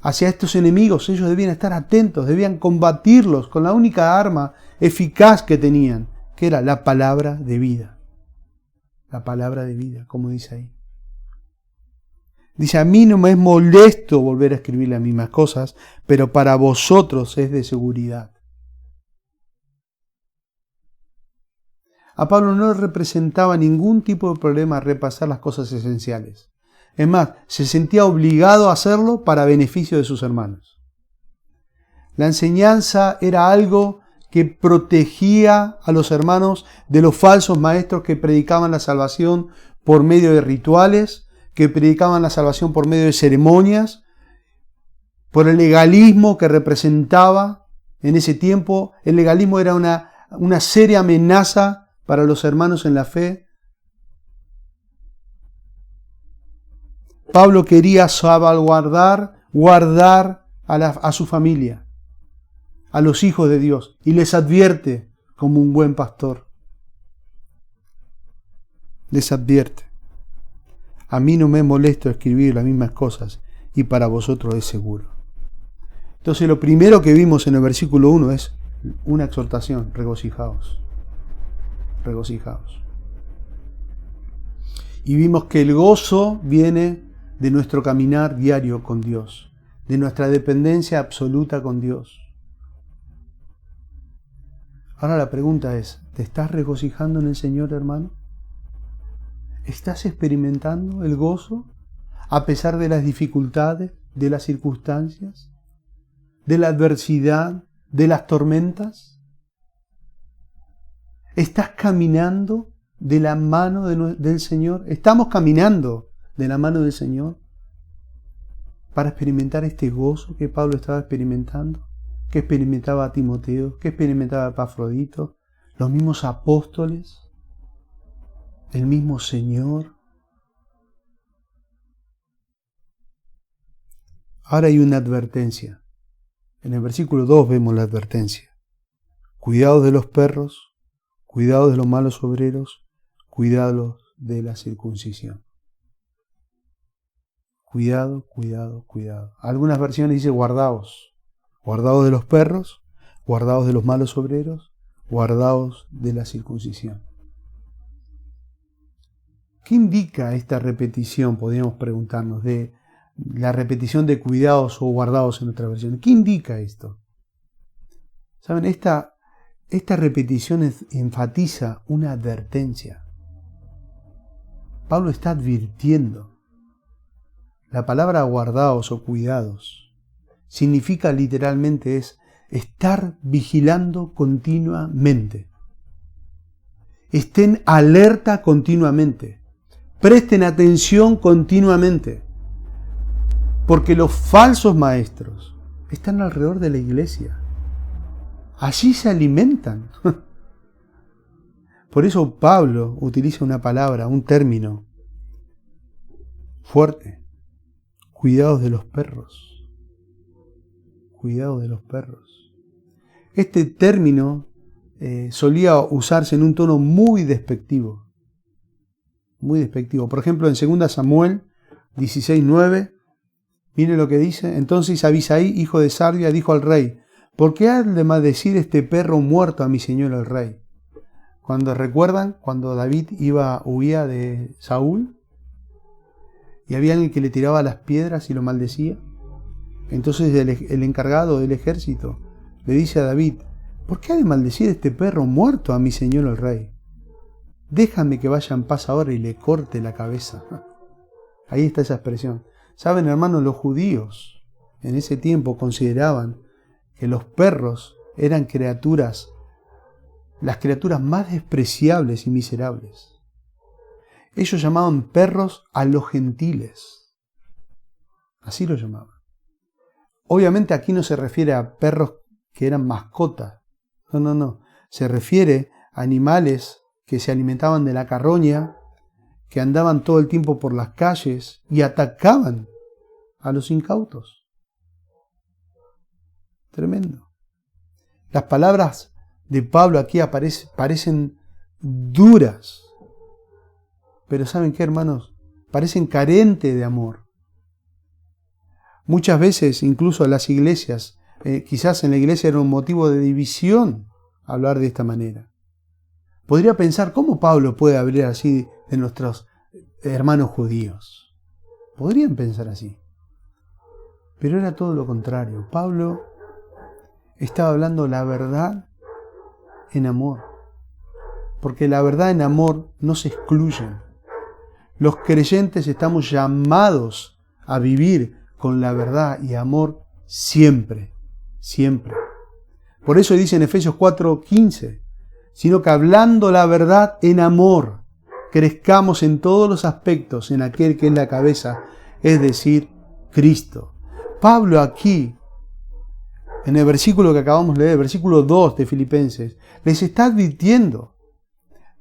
Hacia estos enemigos ellos debían estar atentos, debían combatirlos con la única arma eficaz que tenían, que era la palabra de vida. La palabra de vida, como dice ahí. Dice, a mí no me es molesto volver a escribir las mismas cosas, pero para vosotros es de seguridad. A Pablo no le representaba ningún tipo de problema repasar las cosas esenciales. Es más, se sentía obligado a hacerlo para beneficio de sus hermanos. La enseñanza era algo que protegía a los hermanos de los falsos maestros que predicaban la salvación por medio de rituales, que predicaban la salvación por medio de ceremonias, por el legalismo que representaba en ese tiempo. El legalismo era una seria amenaza para los hermanos en la fe. Pablo quería guardar a su familia, a los hijos de Dios, y les advierte como un buen pastor. Les advierte. A mí no me molesto escribir las mismas cosas, y para vosotros es seguro. Entonces lo primero que vimos en el versículo 1 es una exhortación: regocijaos. Regocijaos. Y vimos que el gozo viene de nuestro caminar diario con Dios, de nuestra dependencia absoluta con Dios. Ahora la pregunta es, ¿te estás regocijando en el Señor, hermano? ¿Estás experimentando el gozo a pesar de las dificultades, de las circunstancias, de la adversidad, de las tormentas? ¿Estás caminando de la mano del Señor? ¿Estamos caminando de la mano del Señor para experimentar este gozo que Pablo estaba experimentando, que experimentaba Timoteo, que experimentaba Epafrodito, los mismos apóstoles, el mismo Señor? Ahora hay una advertencia. En el versículo 2 vemos la advertencia. Cuidados de los perros, cuidados de los malos obreros, cuidados de la circuncisión. Cuidado, cuidado, cuidado. Algunas versiones dicen guardaos. Guardaos de los perros, guardaos de los malos obreros, guardaos de la circuncisión. ¿Qué indica esta repetición? Podríamos preguntarnos, de la repetición de cuidados o guardados en otra versión. ¿Qué indica esto? ¿Saben? Esta repetición enfatiza una advertencia. Pablo está advirtiendo. La palabra guardaos o cuidados significa literalmente es estar vigilando continuamente. Estén alerta continuamente. Presten atención continuamente. Porque los falsos maestros están alrededor de la iglesia. Allí se alimentan. Por eso Pablo utiliza una palabra, un término fuerte. Cuidados de los perros. Cuidados de los perros. Este término solía usarse en un tono muy despectivo. Muy despectivo. Por ejemplo, en 2 Samuel 16:9, mire lo que dice. Entonces Abisai, hijo de Sarvia, dijo al rey: ¿por qué ha de maldecir este perro muerto a mi señor el rey? ¿Recuerdan cuando David huía de Saúl? Y había alguien que le tiraba las piedras y lo maldecía. Entonces el encargado del ejército le dice a David: ¿por qué ha de maldecir este perro muerto a mi señor el rey? Déjame que vaya en paz ahora y le corte la cabeza. Ahí está esa expresión. Saben, hermanos, los judíos en ese tiempo consideraban que los perros eran las criaturas más despreciables y miserables. Ellos llamaban perros a los gentiles. Así lo llamaban. Obviamente aquí no se refiere a perros que eran mascotas. No. Se refiere a animales que se alimentaban de la carroña, que andaban todo el tiempo por las calles y atacaban a los incautos. Tremendo. Las palabras de Pablo aquí parecen duras, pero ¿saben qué, hermanos? Parecen carentes de amor. Muchas veces, incluso las iglesias, quizás en la iglesia era un motivo de división hablar de esta manera. Podría pensar, ¿cómo Pablo puede hablar así de nuestros hermanos judíos? Podrían pensar así. Pero era todo lo contrario. Pablo estaba hablando la verdad en amor. Porque la verdad en amor no se excluye. Los creyentes estamos llamados a vivir con la verdad y amor siempre, siempre. Por eso dice en Efesios 4:15, sino que hablando la verdad en amor, crezcamos en todos los aspectos en aquel que es la cabeza, es decir, Cristo. Pablo aquí, en el versículo que acabamos de leer, versículo 2 de Filipenses, les está advirtiendo.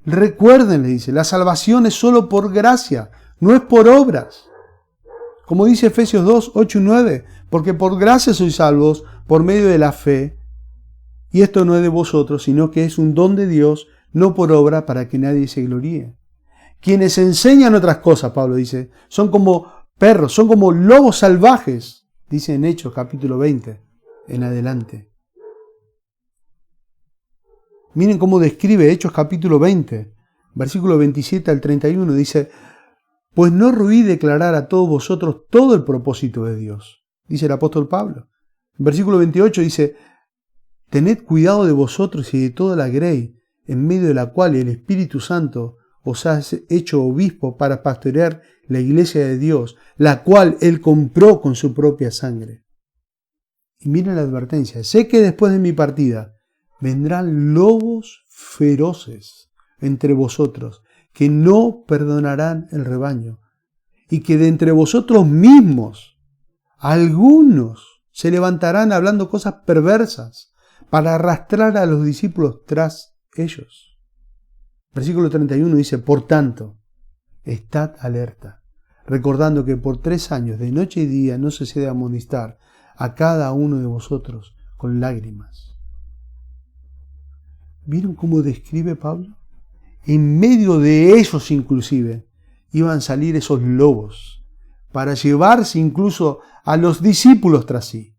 Recuerden, le dice, la salvación es solo por gracia, no es por obras. Como dice Efesios 2, 8 y 9, porque por gracia sois salvos por medio de la fe, y esto no es de vosotros, sino que es un don de Dios, no por obra, para que nadie se gloríe. Quienes enseñan otras cosas, Pablo dice, son como perros, son como lobos salvajes, dice en Hechos capítulo 20, en adelante. Miren cómo describe Hechos capítulo 20, versículo 27 al 31, dice, pues no ruí declarar a todos vosotros todo el propósito de Dios, dice el apóstol Pablo. En versículo 28 dice, tened cuidado de vosotros y de toda la grey, en medio de la cual el Espíritu Santo os ha hecho obispo para pastorear la iglesia de Dios, la cual Él compró con su propia sangre. Y miren la advertencia, sé que después de mi partida vendrán lobos feroces entre vosotros, que no perdonarán el rebaño, y que de entre vosotros mismos algunos se levantarán hablando cosas perversas para arrastrar a los discípulos tras ellos. Versículo 31 dice, por tanto, estad alerta, recordando que por 3 años, de noche y día, no cesé de amonestar a cada uno de vosotros con lágrimas. ¿Vieron cómo describe Pablo? En medio de ellos inclusive iban a salir esos lobos para llevarse incluso a los discípulos tras sí.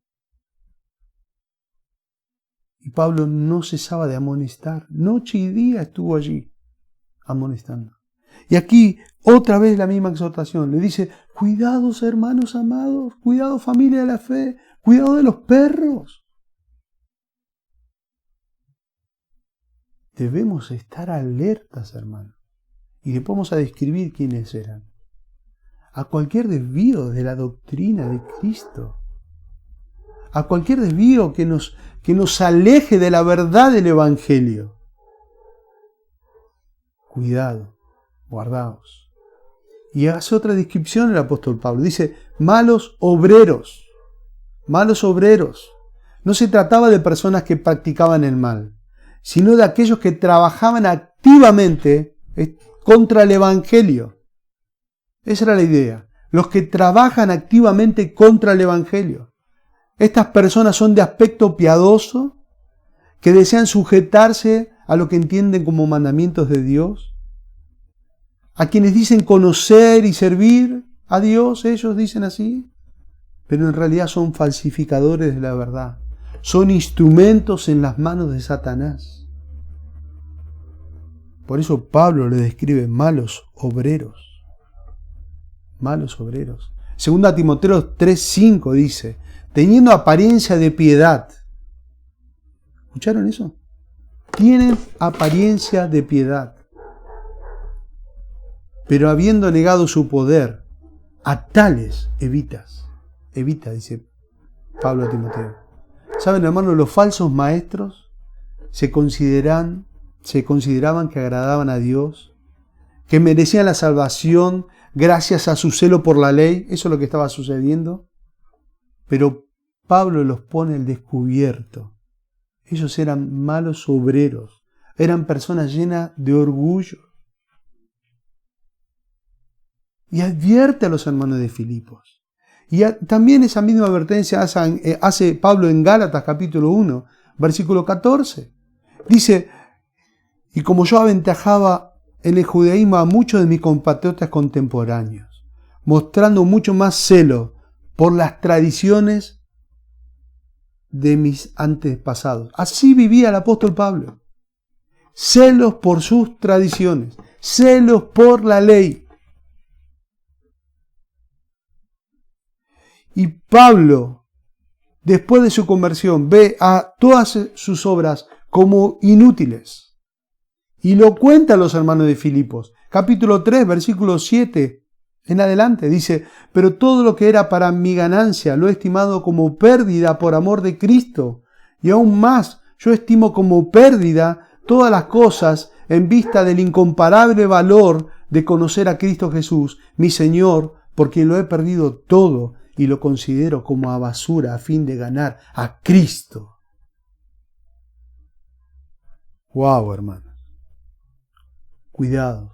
Y Pablo no cesaba de amonestar. Noche y día estuvo allí amonestando. Y aquí otra vez la misma exhortación. Le dice, cuidados hermanos amados, cuidado familia de la fe, cuidado de los perros. Debemos estar alertas, hermanos. Y después vamos a describir quiénes eran. A cualquier desvío de la doctrina de Cristo. A cualquier desvío que nos aleje de la verdad del Evangelio. Cuidado, guardaos. Y hace otra descripción el apóstol Pablo. Dice, malos obreros. Malos obreros. No se trataba de personas que practicaban el mal, sino de aquellos que trabajaban activamente contra el Evangelio. Esa era la idea. Los que trabajan activamente contra el Evangelio. Estas personas son de aspecto piadoso, que desean sujetarse a lo que entienden como mandamientos de Dios. A quienes dicen conocer y servir a Dios, ellos dicen así, pero en realidad son falsificadores de la verdad. Son instrumentos en las manos de Satanás. Por eso Pablo le describe malos obreros. Malos obreros. Segunda Timoteo 3:5 dice, teniendo apariencia de piedad. ¿Escucharon eso? Tienen apariencia de piedad. Pero habiendo negado su poder, a tales evitas. Evita, dice Pablo a Timoteo. ¿Saben, hermanos? Los falsos maestros se consideraban que agradaban a Dios, que merecían la salvación gracias a su celo por la ley. Eso es lo que estaba sucediendo. Pero Pablo los pone al descubierto. Ellos eran malos obreros, eran personas llenas de orgullo. Y advierte a los hermanos de Filipos. Y también esa misma advertencia hace Pablo en Gálatas capítulo 1, versículo 14. Dice, y como yo aventajaba en el judaísmo a muchos de mis compatriotas contemporáneos, mostrando mucho más celo por las tradiciones de mis antepasados. Así vivía el apóstol Pablo. Celos por sus tradiciones, celos por la ley. Y Pablo, después de su conversión, ve a todas sus obras como inútiles. Y lo cuenta a los hermanos de Filipos. Capítulo 3, versículo 7 en adelante. Dice, pero todo lo que era para mi ganancia lo he estimado como pérdida por amor de Cristo. Y aún más, yo estimo como pérdida todas las cosas en vista del incomparable valor de conocer a Cristo Jesús, mi Señor, por quien lo he perdido todo y lo considero como a basura a fin de ganar a Cristo. ¡Wow, hermanos! Cuidados,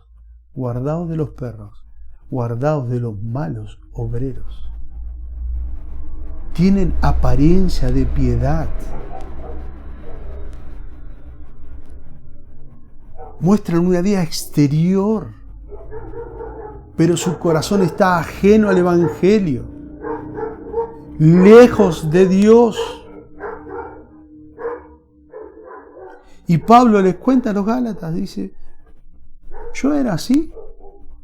guardaos de los perros, guardaos de los malos obreros. Tienen apariencia de piedad. Muestran una vida exterior, pero su corazón está ajeno al Evangelio, lejos de Dios. Y Pablo les cuenta a los Gálatas, dice, yo era así,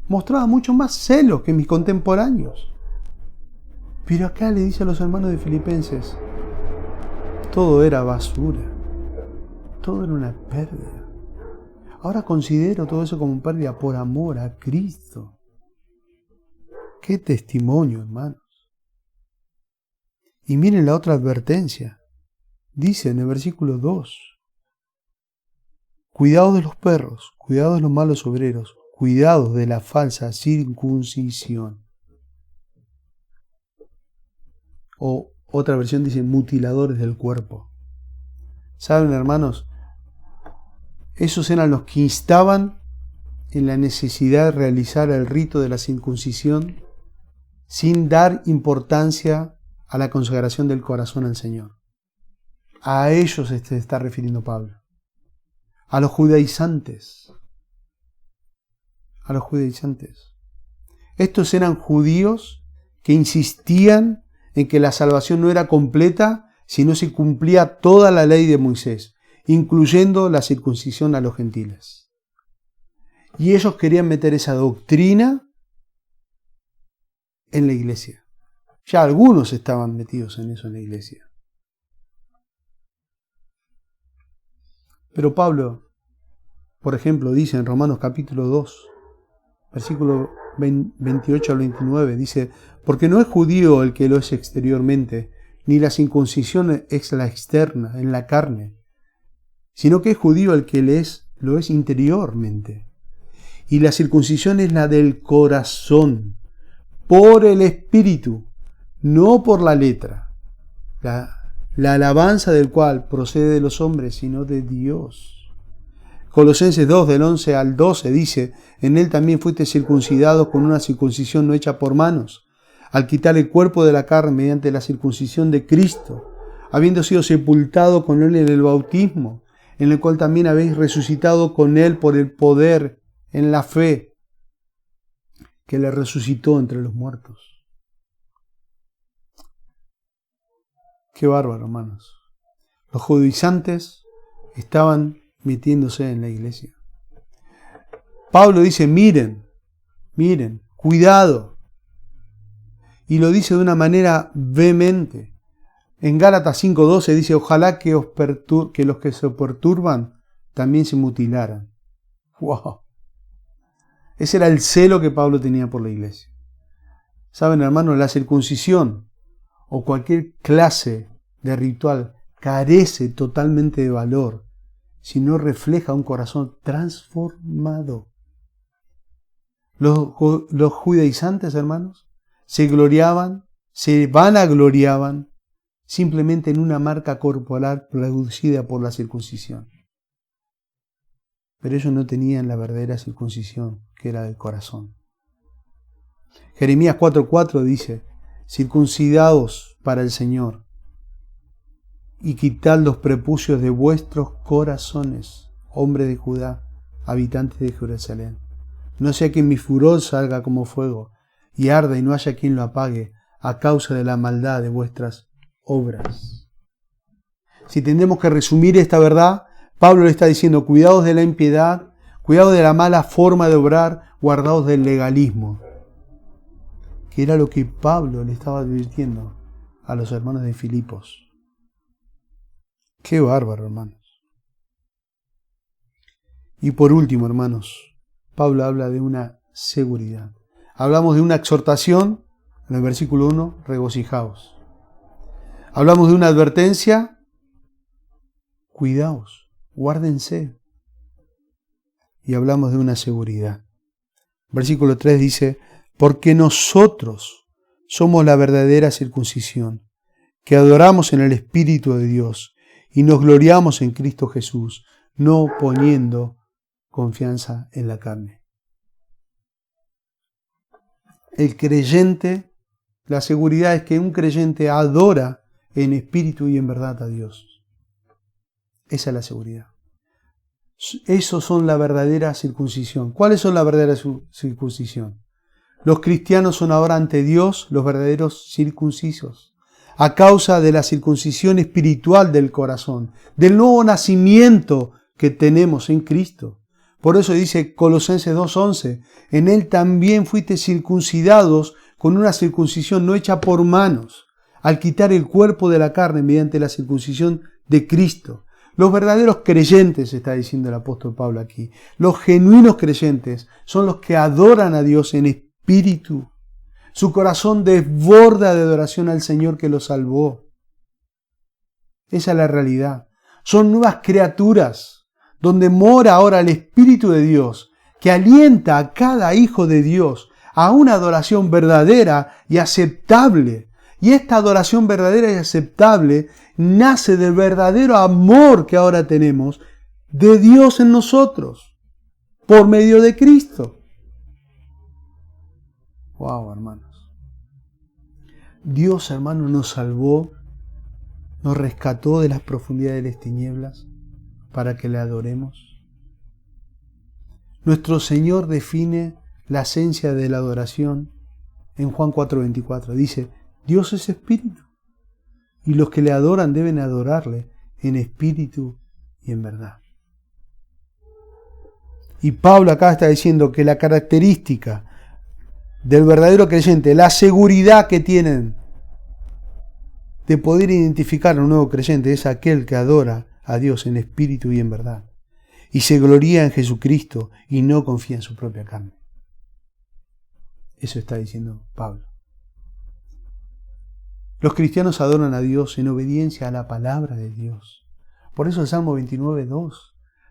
mostraba mucho más celo que mis contemporáneos. Pero acá le dice a los hermanos de Filipenses, todo era basura, todo era una pérdida. Ahora considero todo eso como pérdida por amor a Cristo. ¡Qué testimonio, hermanos! Y miren la otra advertencia. Dice en el versículo 2, cuidados de los perros, cuidados de los malos obreros, cuidados de la falsa circuncisión. O otra versión dice mutiladores del cuerpo. ¿Saben, hermanos? Esos eran los que instaban en la necesidad de realizar el rito de la circuncisión sin dar importancia a la consagración del corazón al Señor. A ellos se está refiriendo Pablo. A los judaizantes. A los judaizantes. Estos eran judíos que insistían en que la salvación no era completa si no se cumplía toda la ley de Moisés, incluyendo la circuncisión a los gentiles. Y ellos querían meter esa doctrina en la iglesia. Ya algunos estaban metidos en eso en la iglesia. Pero Pablo, por ejemplo, dice en Romanos capítulo 2, versículo 28 al 29, dice, porque no es judío el que lo es exteriormente, ni la circuncisión es la externa, en la carne, sino que es judío el que lo es interiormente. Y la circuncisión es la del corazón, por el Espíritu, no por la letra, la alabanza del cual procede de los hombres, sino de Dios. Colosenses 2, del 11 al 12, dice, en él también fuiste circuncidados con una circuncisión no hecha por manos, al quitar el cuerpo de la carne mediante la circuncisión de Cristo, habiendo sido sepultado con él en el bautismo, en el cual también habéis resucitado con él por el poder en la fe que le resucitó entre los muertos. Qué bárbaro, hermanos. Los judaizantes estaban metiéndose en la iglesia. Pablo dice, miren, cuidado. Y lo dice de una manera vehemente. En Gálatas 5:12 dice, ojalá que los que se perturban también se mutilaran. ¡Wow! Ese era el celo que Pablo tenía por la iglesia. Saben, hermanos, la circuncisión o cualquier clase de ritual carece totalmente de valor si no refleja un corazón transformado. Los judaizantes, hermanos, se gloriaban, se vanagloriaban, simplemente en una marca corporal producida por la circuncisión. Pero ellos no tenían la verdadera circuncisión, que era del corazón. Jeremías 4:4 dice: circuncidaos para el Señor y quitad los prepucios de vuestros corazones, hombres de Judá, habitantes de Jerusalén. No sea que mi furor salga como fuego y arda y no haya quien lo apague a causa de la maldad de vuestras obras. Si tendremos que resumir esta verdad, Pablo le está diciendo: cuidados de la impiedad, cuidados de la mala forma de obrar, guardaos del legalismo. Que era lo que Pablo le estaba advirtiendo a los hermanos de Filipos. Qué bárbaro, hermanos. Y por último, hermanos, Pablo habla de una seguridad. Hablamos de una exhortación, en el versículo 1, regocijaos. Hablamos de una advertencia, cuidaos, guárdense. Y hablamos de una seguridad. Versículo 3 dice: porque nosotros somos la verdadera circuncisión, que adoramos en el Espíritu de Dios y nos gloriamos en Cristo Jesús, no poniendo confianza en la carne. El creyente, la seguridad es que un creyente adora en espíritu y en verdad a Dios. Esa es la seguridad. Esos son la verdadera circuncisión. ¿Cuáles son la verdadera circuncisión? Los cristianos son ahora ante Dios los verdaderos circuncisos, a causa de la circuncisión espiritual del corazón, del nuevo nacimiento que tenemos en Cristo. Por eso dice Colosenses 2:11, en Él también fuiste circuncidados con una circuncisión no hecha por manos, al quitar el cuerpo de la carne mediante la circuncisión de Cristo. Los verdaderos creyentes, está diciendo el apóstol Pablo aquí, los genuinos creyentes son los que adoran a Dios en espíritu. Su corazón desborda de adoración al Señor que los salvó. Esa es la realidad. Son nuevas criaturas, donde mora ahora el Espíritu de Dios, que alienta a cada hijo de Dios a una adoración verdadera y aceptable. Y esta adoración verdadera y aceptable nace del verdadero amor que ahora tenemos de Dios en nosotros, por medio de Cristo. Wow, hermanos. Dios, hermanos, nos salvó, nos rescató de las profundidades de las tinieblas para que le adoremos. Nuestro Señor define la esencia de la adoración en Juan 4:24. Dice: Dios es espíritu, y los que le adoran deben adorarle en espíritu y en verdad. Y Pablo acá está diciendo que la característica del verdadero creyente, la seguridad que tienen de poder identificar a un nuevo creyente, es aquel que adora a Dios en espíritu y en verdad, y se gloría en Jesucristo y no confía en su propia carne. Eso está diciendo Pablo. Los cristianos adoran a Dios en obediencia a la palabra de Dios. Por eso el Salmo 29:2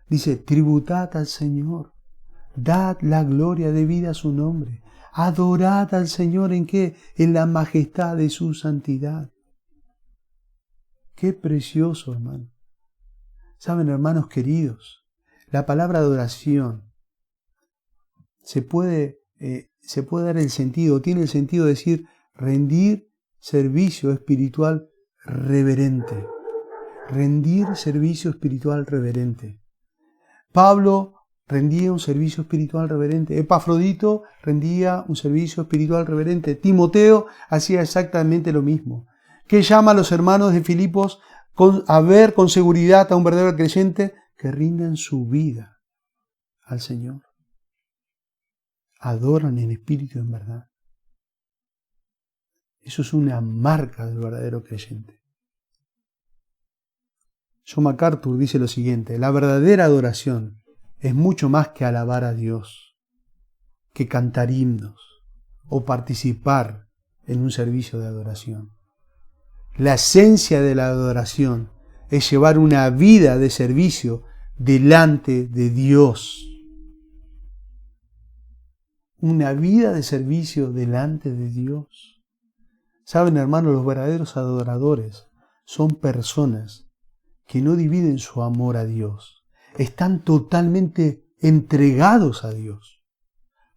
dice: tributad al Señor, dad la gloria debida a su nombre, adorad al Señor ¿en qué? En la majestad de su santidad. Qué precioso, hermano. Saben, hermanos queridos, la palabra adoración se puede dar el sentido, tiene el sentido de decir rendir servicio espiritual reverente. Rendir servicio espiritual reverente. Pablo rendía un servicio espiritual reverente. Epafrodito rendía un servicio espiritual reverente. Timoteo hacía exactamente lo mismo. Que llama a los hermanos de Filipos a ver con seguridad a un verdadero creyente que rindan su vida al Señor. Adoran en espíritu y en verdad. Eso es una marca del verdadero creyente. John MacArthur dice lo siguiente: la verdadera adoración es mucho más que alabar a Dios, que cantar himnos o participar en un servicio de adoración. La esencia de la adoración es llevar una vida de servicio delante de Dios. Una vida de servicio delante de Dios. Saben, hermanos, los verdaderos adoradores son personas que no dividen su amor a Dios. Están totalmente entregados a Dios.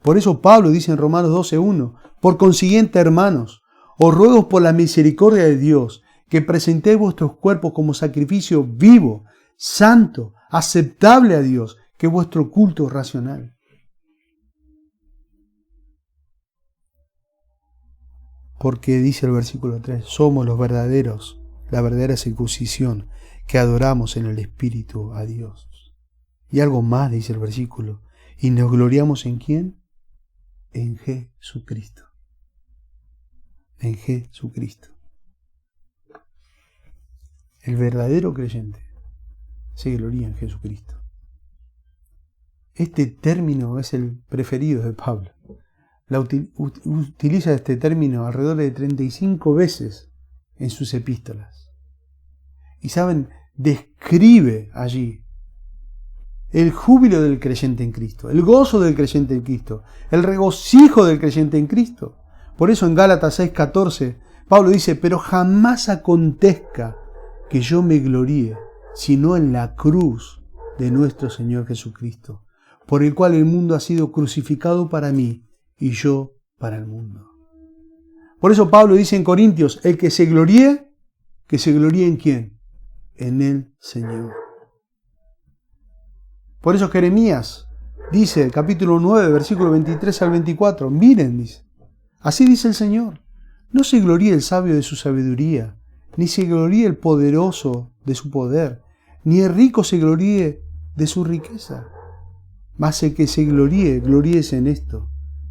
Por eso Pablo dice en Romanos 12:1, por consiguiente, hermanos, os ruego por la misericordia de Dios que presentéis vuestros cuerpos como sacrificio vivo, santo, aceptable a Dios, que es vuestro culto racional. Porque dice el versículo 3, somos los verdaderos, la verdadera circuncisión, que adoramos en el Espíritu a Dios. Y algo más dice el versículo, y nos gloriamos ¿en quién? En Jesucristo. En Jesucristo. El verdadero creyente se gloria en Jesucristo. Este término es el preferido de Pablo. Utiliza este término alrededor de 35 veces en sus epístolas. Y saben, describe allí el júbilo del creyente en Cristo, el gozo del creyente en Cristo, el regocijo del creyente en Cristo. Por eso en Gálatas 6:14, Pablo dice, pero jamás acontezca que yo me gloríe, sino en la cruz de nuestro Señor Jesucristo, por el cual el mundo ha sido crucificado para mí y yo para el mundo. Por eso Pablo dice en Corintios, el que se gloríe ¿en quién? En el Señor. Por eso Jeremías dice, capítulo 9, versículo 23 al 24, miren, dice, así dice el Señor, no se gloríe el sabio de su sabiduría, ni se gloríe el poderoso de su poder, ni el rico se gloríe de su riqueza. Mas el que se gloríese en esto,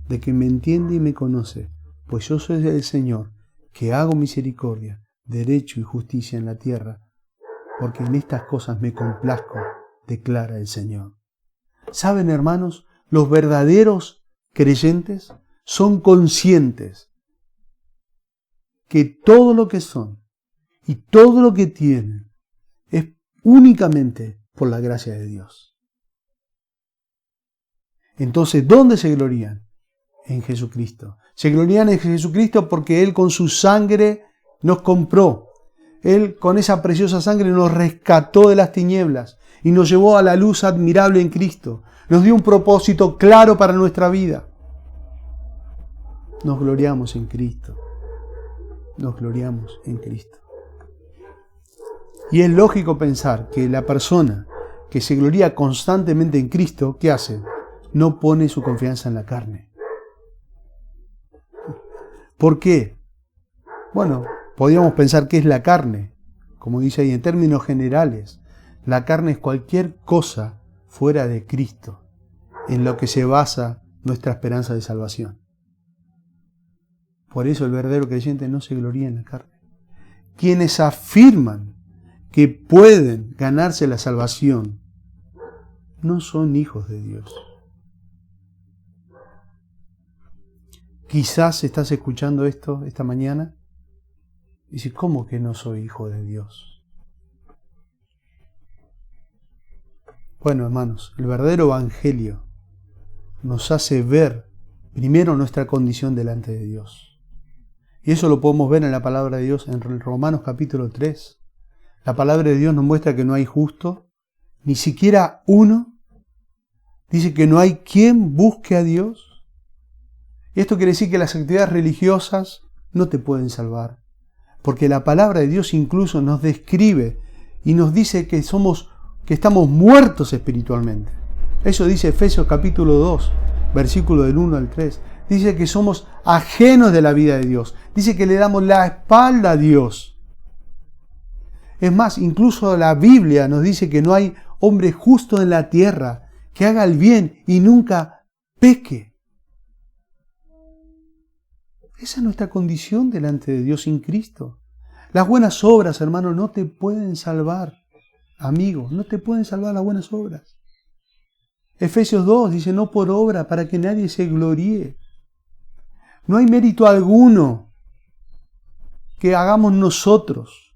de que me entiende y me conoce, pues yo soy el Señor, que hago misericordia, derecho y justicia en la tierra, porque en estas cosas me complazco, declara el Señor. ¿Saben, hermanos? Los verdaderos creyentes son conscientes que todo lo que son y todo lo que tienen es únicamente por la gracia de Dios. Entonces, ¿dónde se glorían? En Jesucristo. Se glorían en Jesucristo porque Él con su sangre nos compró. Él con esa preciosa sangre nos rescató de las tinieblas y nos llevó a la luz admirable en Cristo. Nos dio un propósito claro para nuestra vida. Nos gloriamos en Cristo. Nos gloriamos en Cristo. Y es lógico pensar que la persona que se gloria constantemente en Cristo, ¿qué hace? No pone su confianza en la carne. ¿Por qué? Bueno, podríamos pensar que es la carne. Como dice ahí, en términos generales, la carne es cualquier cosa fuera de Cristo, en lo que se basa nuestra esperanza de salvación. Por eso el verdadero creyente no se gloría en la carne. Quienes afirman que pueden ganarse la salvación no son hijos de Dios. Quizás estás escuchando esto esta mañana y dices, ¿cómo que no soy hijo de Dios? Bueno, hermanos, el verdadero evangelio nos hace ver primero nuestra condición delante de Dios. Y eso lo podemos ver en la palabra de Dios en Romanos capítulo 3. La palabra de Dios nos muestra que no hay justo, ni siquiera uno. Dice que no hay quien busque a Dios. Y esto quiere decir que las actividades religiosas no te pueden salvar. Porque la palabra de Dios incluso nos describe y nos dice que estamos muertos espiritualmente. Eso dice Efesios capítulo 2, versículo del 1 al 3. Dice que somos ajenos de la vida de Dios. Dice que le damos la espalda a Dios. Es más, incluso la Biblia nos dice que no hay hombre justo en la tierra que haga el bien y nunca peque. Esa es nuestra condición delante de Dios sin Cristo. Las buenas obras, hermano, no te pueden salvar. Amigo, no te pueden salvar las buenas obras. Efesios 2 dice, no por obra, para que nadie se gloríe. No hay mérito alguno que hagamos nosotros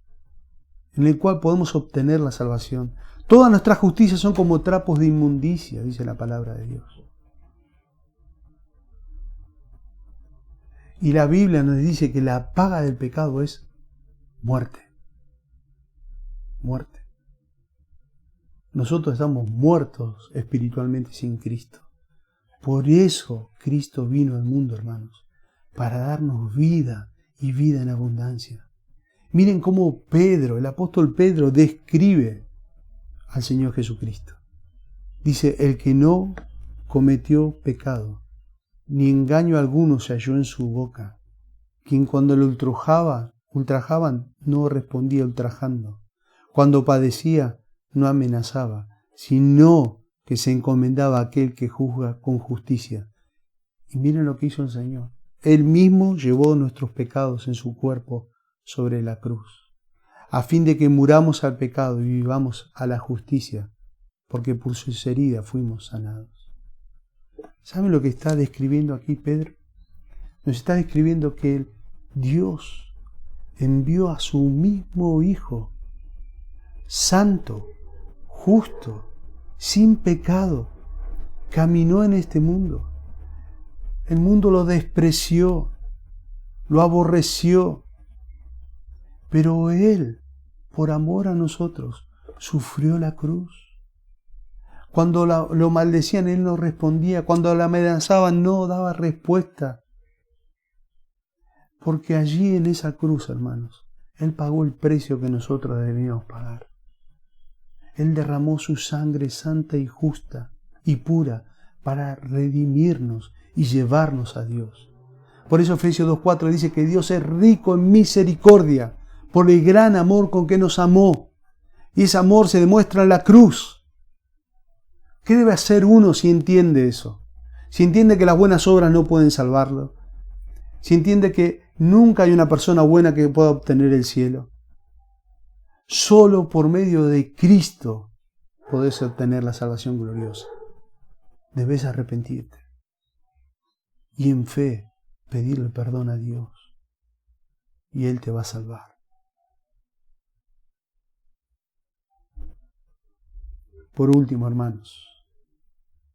en el cual podemos obtener la salvación. Todas nuestras justicias son como trapos de inmundicia, dice la palabra de Dios. Y la Biblia nos dice que la paga del pecado es muerte. muerte. Nosotros estamos muertos espiritualmente sin Cristo. Por eso Cristo vino al mundo, hermanos, para darnos vida y vida en abundancia. Miren cómo Pedro, el apóstol Pedro, describe al Señor Jesucristo. Dice, el que no cometió pecado, ni engaño alguno se halló en su boca, quien cuando le ultrajaban, no respondía ultrajando, cuando padecía, no amenazaba, sino que se encomendaba a aquel que juzga con justicia. Y miren lo que hizo el Señor. Él mismo llevó nuestros pecados en su cuerpo sobre la cruz, a fin de que muramos al pecado y vivamos a la justicia, porque por sus heridas fuimos sanados. ¿Saben lo que está describiendo aquí Pedro? Nos está describiendo que Dios envió a su mismo Hijo, santo, justo, sin pecado, caminó en este mundo. El mundo lo despreció, lo aborreció, pero Él, por amor a nosotros, sufrió la cruz. Cuando lo maldecían, Él no respondía. Cuando la amenazaban, no daba respuesta. Porque allí en esa cruz, hermanos, Él pagó el precio que nosotros debíamos pagar. Él derramó su sangre santa y justa y pura para redimirnos y llevarnos a Dios. Por eso Efesios 2:4 dice que Dios es rico en misericordia por el gran amor con que nos amó. Y ese amor se demuestra en la cruz. ¿Qué debe hacer uno si entiende eso? Si entiende que las buenas obras no pueden salvarlo. Si entiende que nunca hay una persona buena que pueda obtener el cielo. Solo por medio de Cristo podés obtener la salvación gloriosa. Debes arrepentirte y en fe pedirle perdón a Dios y Él te va a salvar. Por último, hermanos,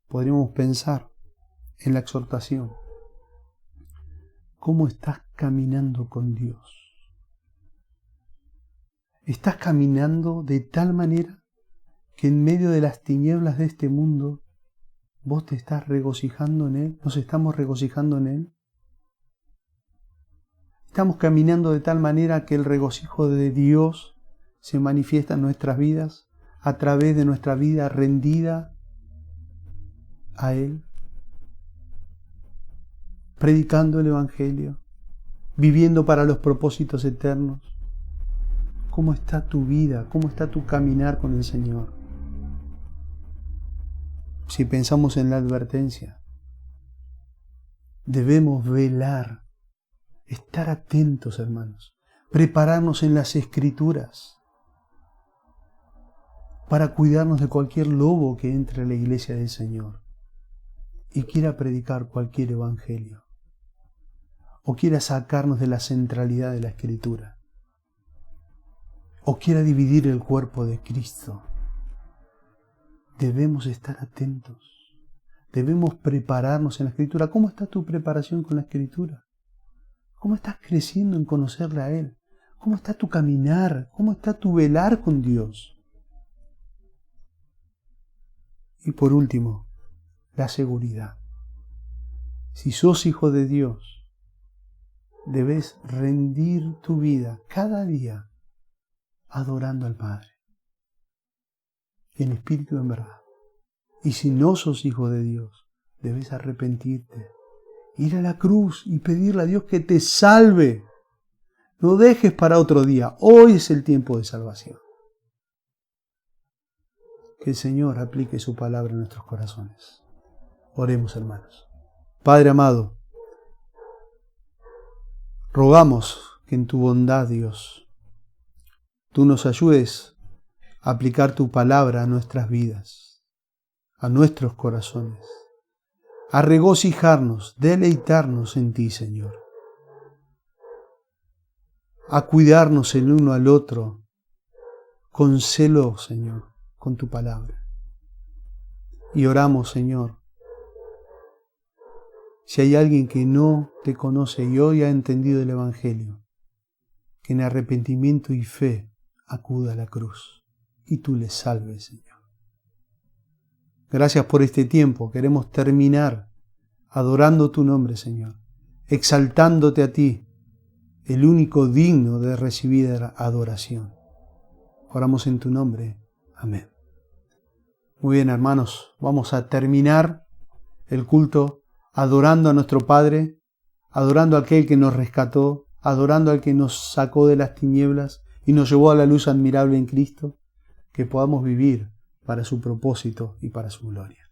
podríamos pensar en la exhortación. ¿Cómo estás caminando con Dios? ¿Estás caminando de tal manera que en medio de las tinieblas de este mundo vos te estás regocijando en Él? ¿Nos estamos regocijando en Él? ¿Estamos caminando de tal manera que el regocijo de Dios se manifiesta en nuestras vidas a través de nuestra vida rendida a Él? Predicando el Evangelio, viviendo para los propósitos eternos. ¿Cómo está tu vida? ¿Cómo está tu caminar con el Señor? Si pensamos en la advertencia, debemos velar, estar atentos, hermanos, prepararnos en las Escrituras para cuidarnos de cualquier lobo que entre a la iglesia del Señor y quiera predicar cualquier evangelio o quiera sacarnos de la centralidad de la Escritura o quiera dividir el cuerpo de Cristo. Debemos estar atentos. Debemos prepararnos en la Escritura. ¿Cómo está tu preparación con la Escritura? ¿Cómo estás creciendo en conocerle a Él? ¿Cómo está tu caminar? ¿Cómo está tu velar con Dios? Y por último, la seguridad. Si sos hijo de Dios, debes rendir tu vida cada día adorando al Padre, en espíritu y en verdad. Y si no sos hijo de Dios, debes arrepentirte, ir a la cruz y pedirle a Dios que te salve. No dejes para otro día. Hoy es el tiempo de salvación. Que el Señor aplique su palabra en nuestros corazones. Oremos, hermanos. Padre amado, rogamos que en tu bondad, Dios, tú nos ayudes a aplicar tu palabra a nuestras vidas, a nuestros corazones, a regocijarnos, deleitarnos en ti, Señor, a cuidarnos el uno al otro con celo, Señor, con tu palabra. Y oramos, Señor, si hay alguien que no te conoce y hoy ha entendido el Evangelio, que en arrepentimiento y fe acuda a la cruz. y tú les salves, Señor. Gracias por este tiempo. Queremos terminar adorando tu nombre, Señor, exaltándote a ti, el único digno de recibir adoración. Oramos en tu nombre. Amén. Muy bien, hermanos, vamos a terminar el culto adorando a nuestro Padre, adorando a aquel que nos rescató, adorando al que nos sacó de las tinieblas y nos llevó a la luz admirable en Cristo, que podamos vivir para su propósito y para su gloria.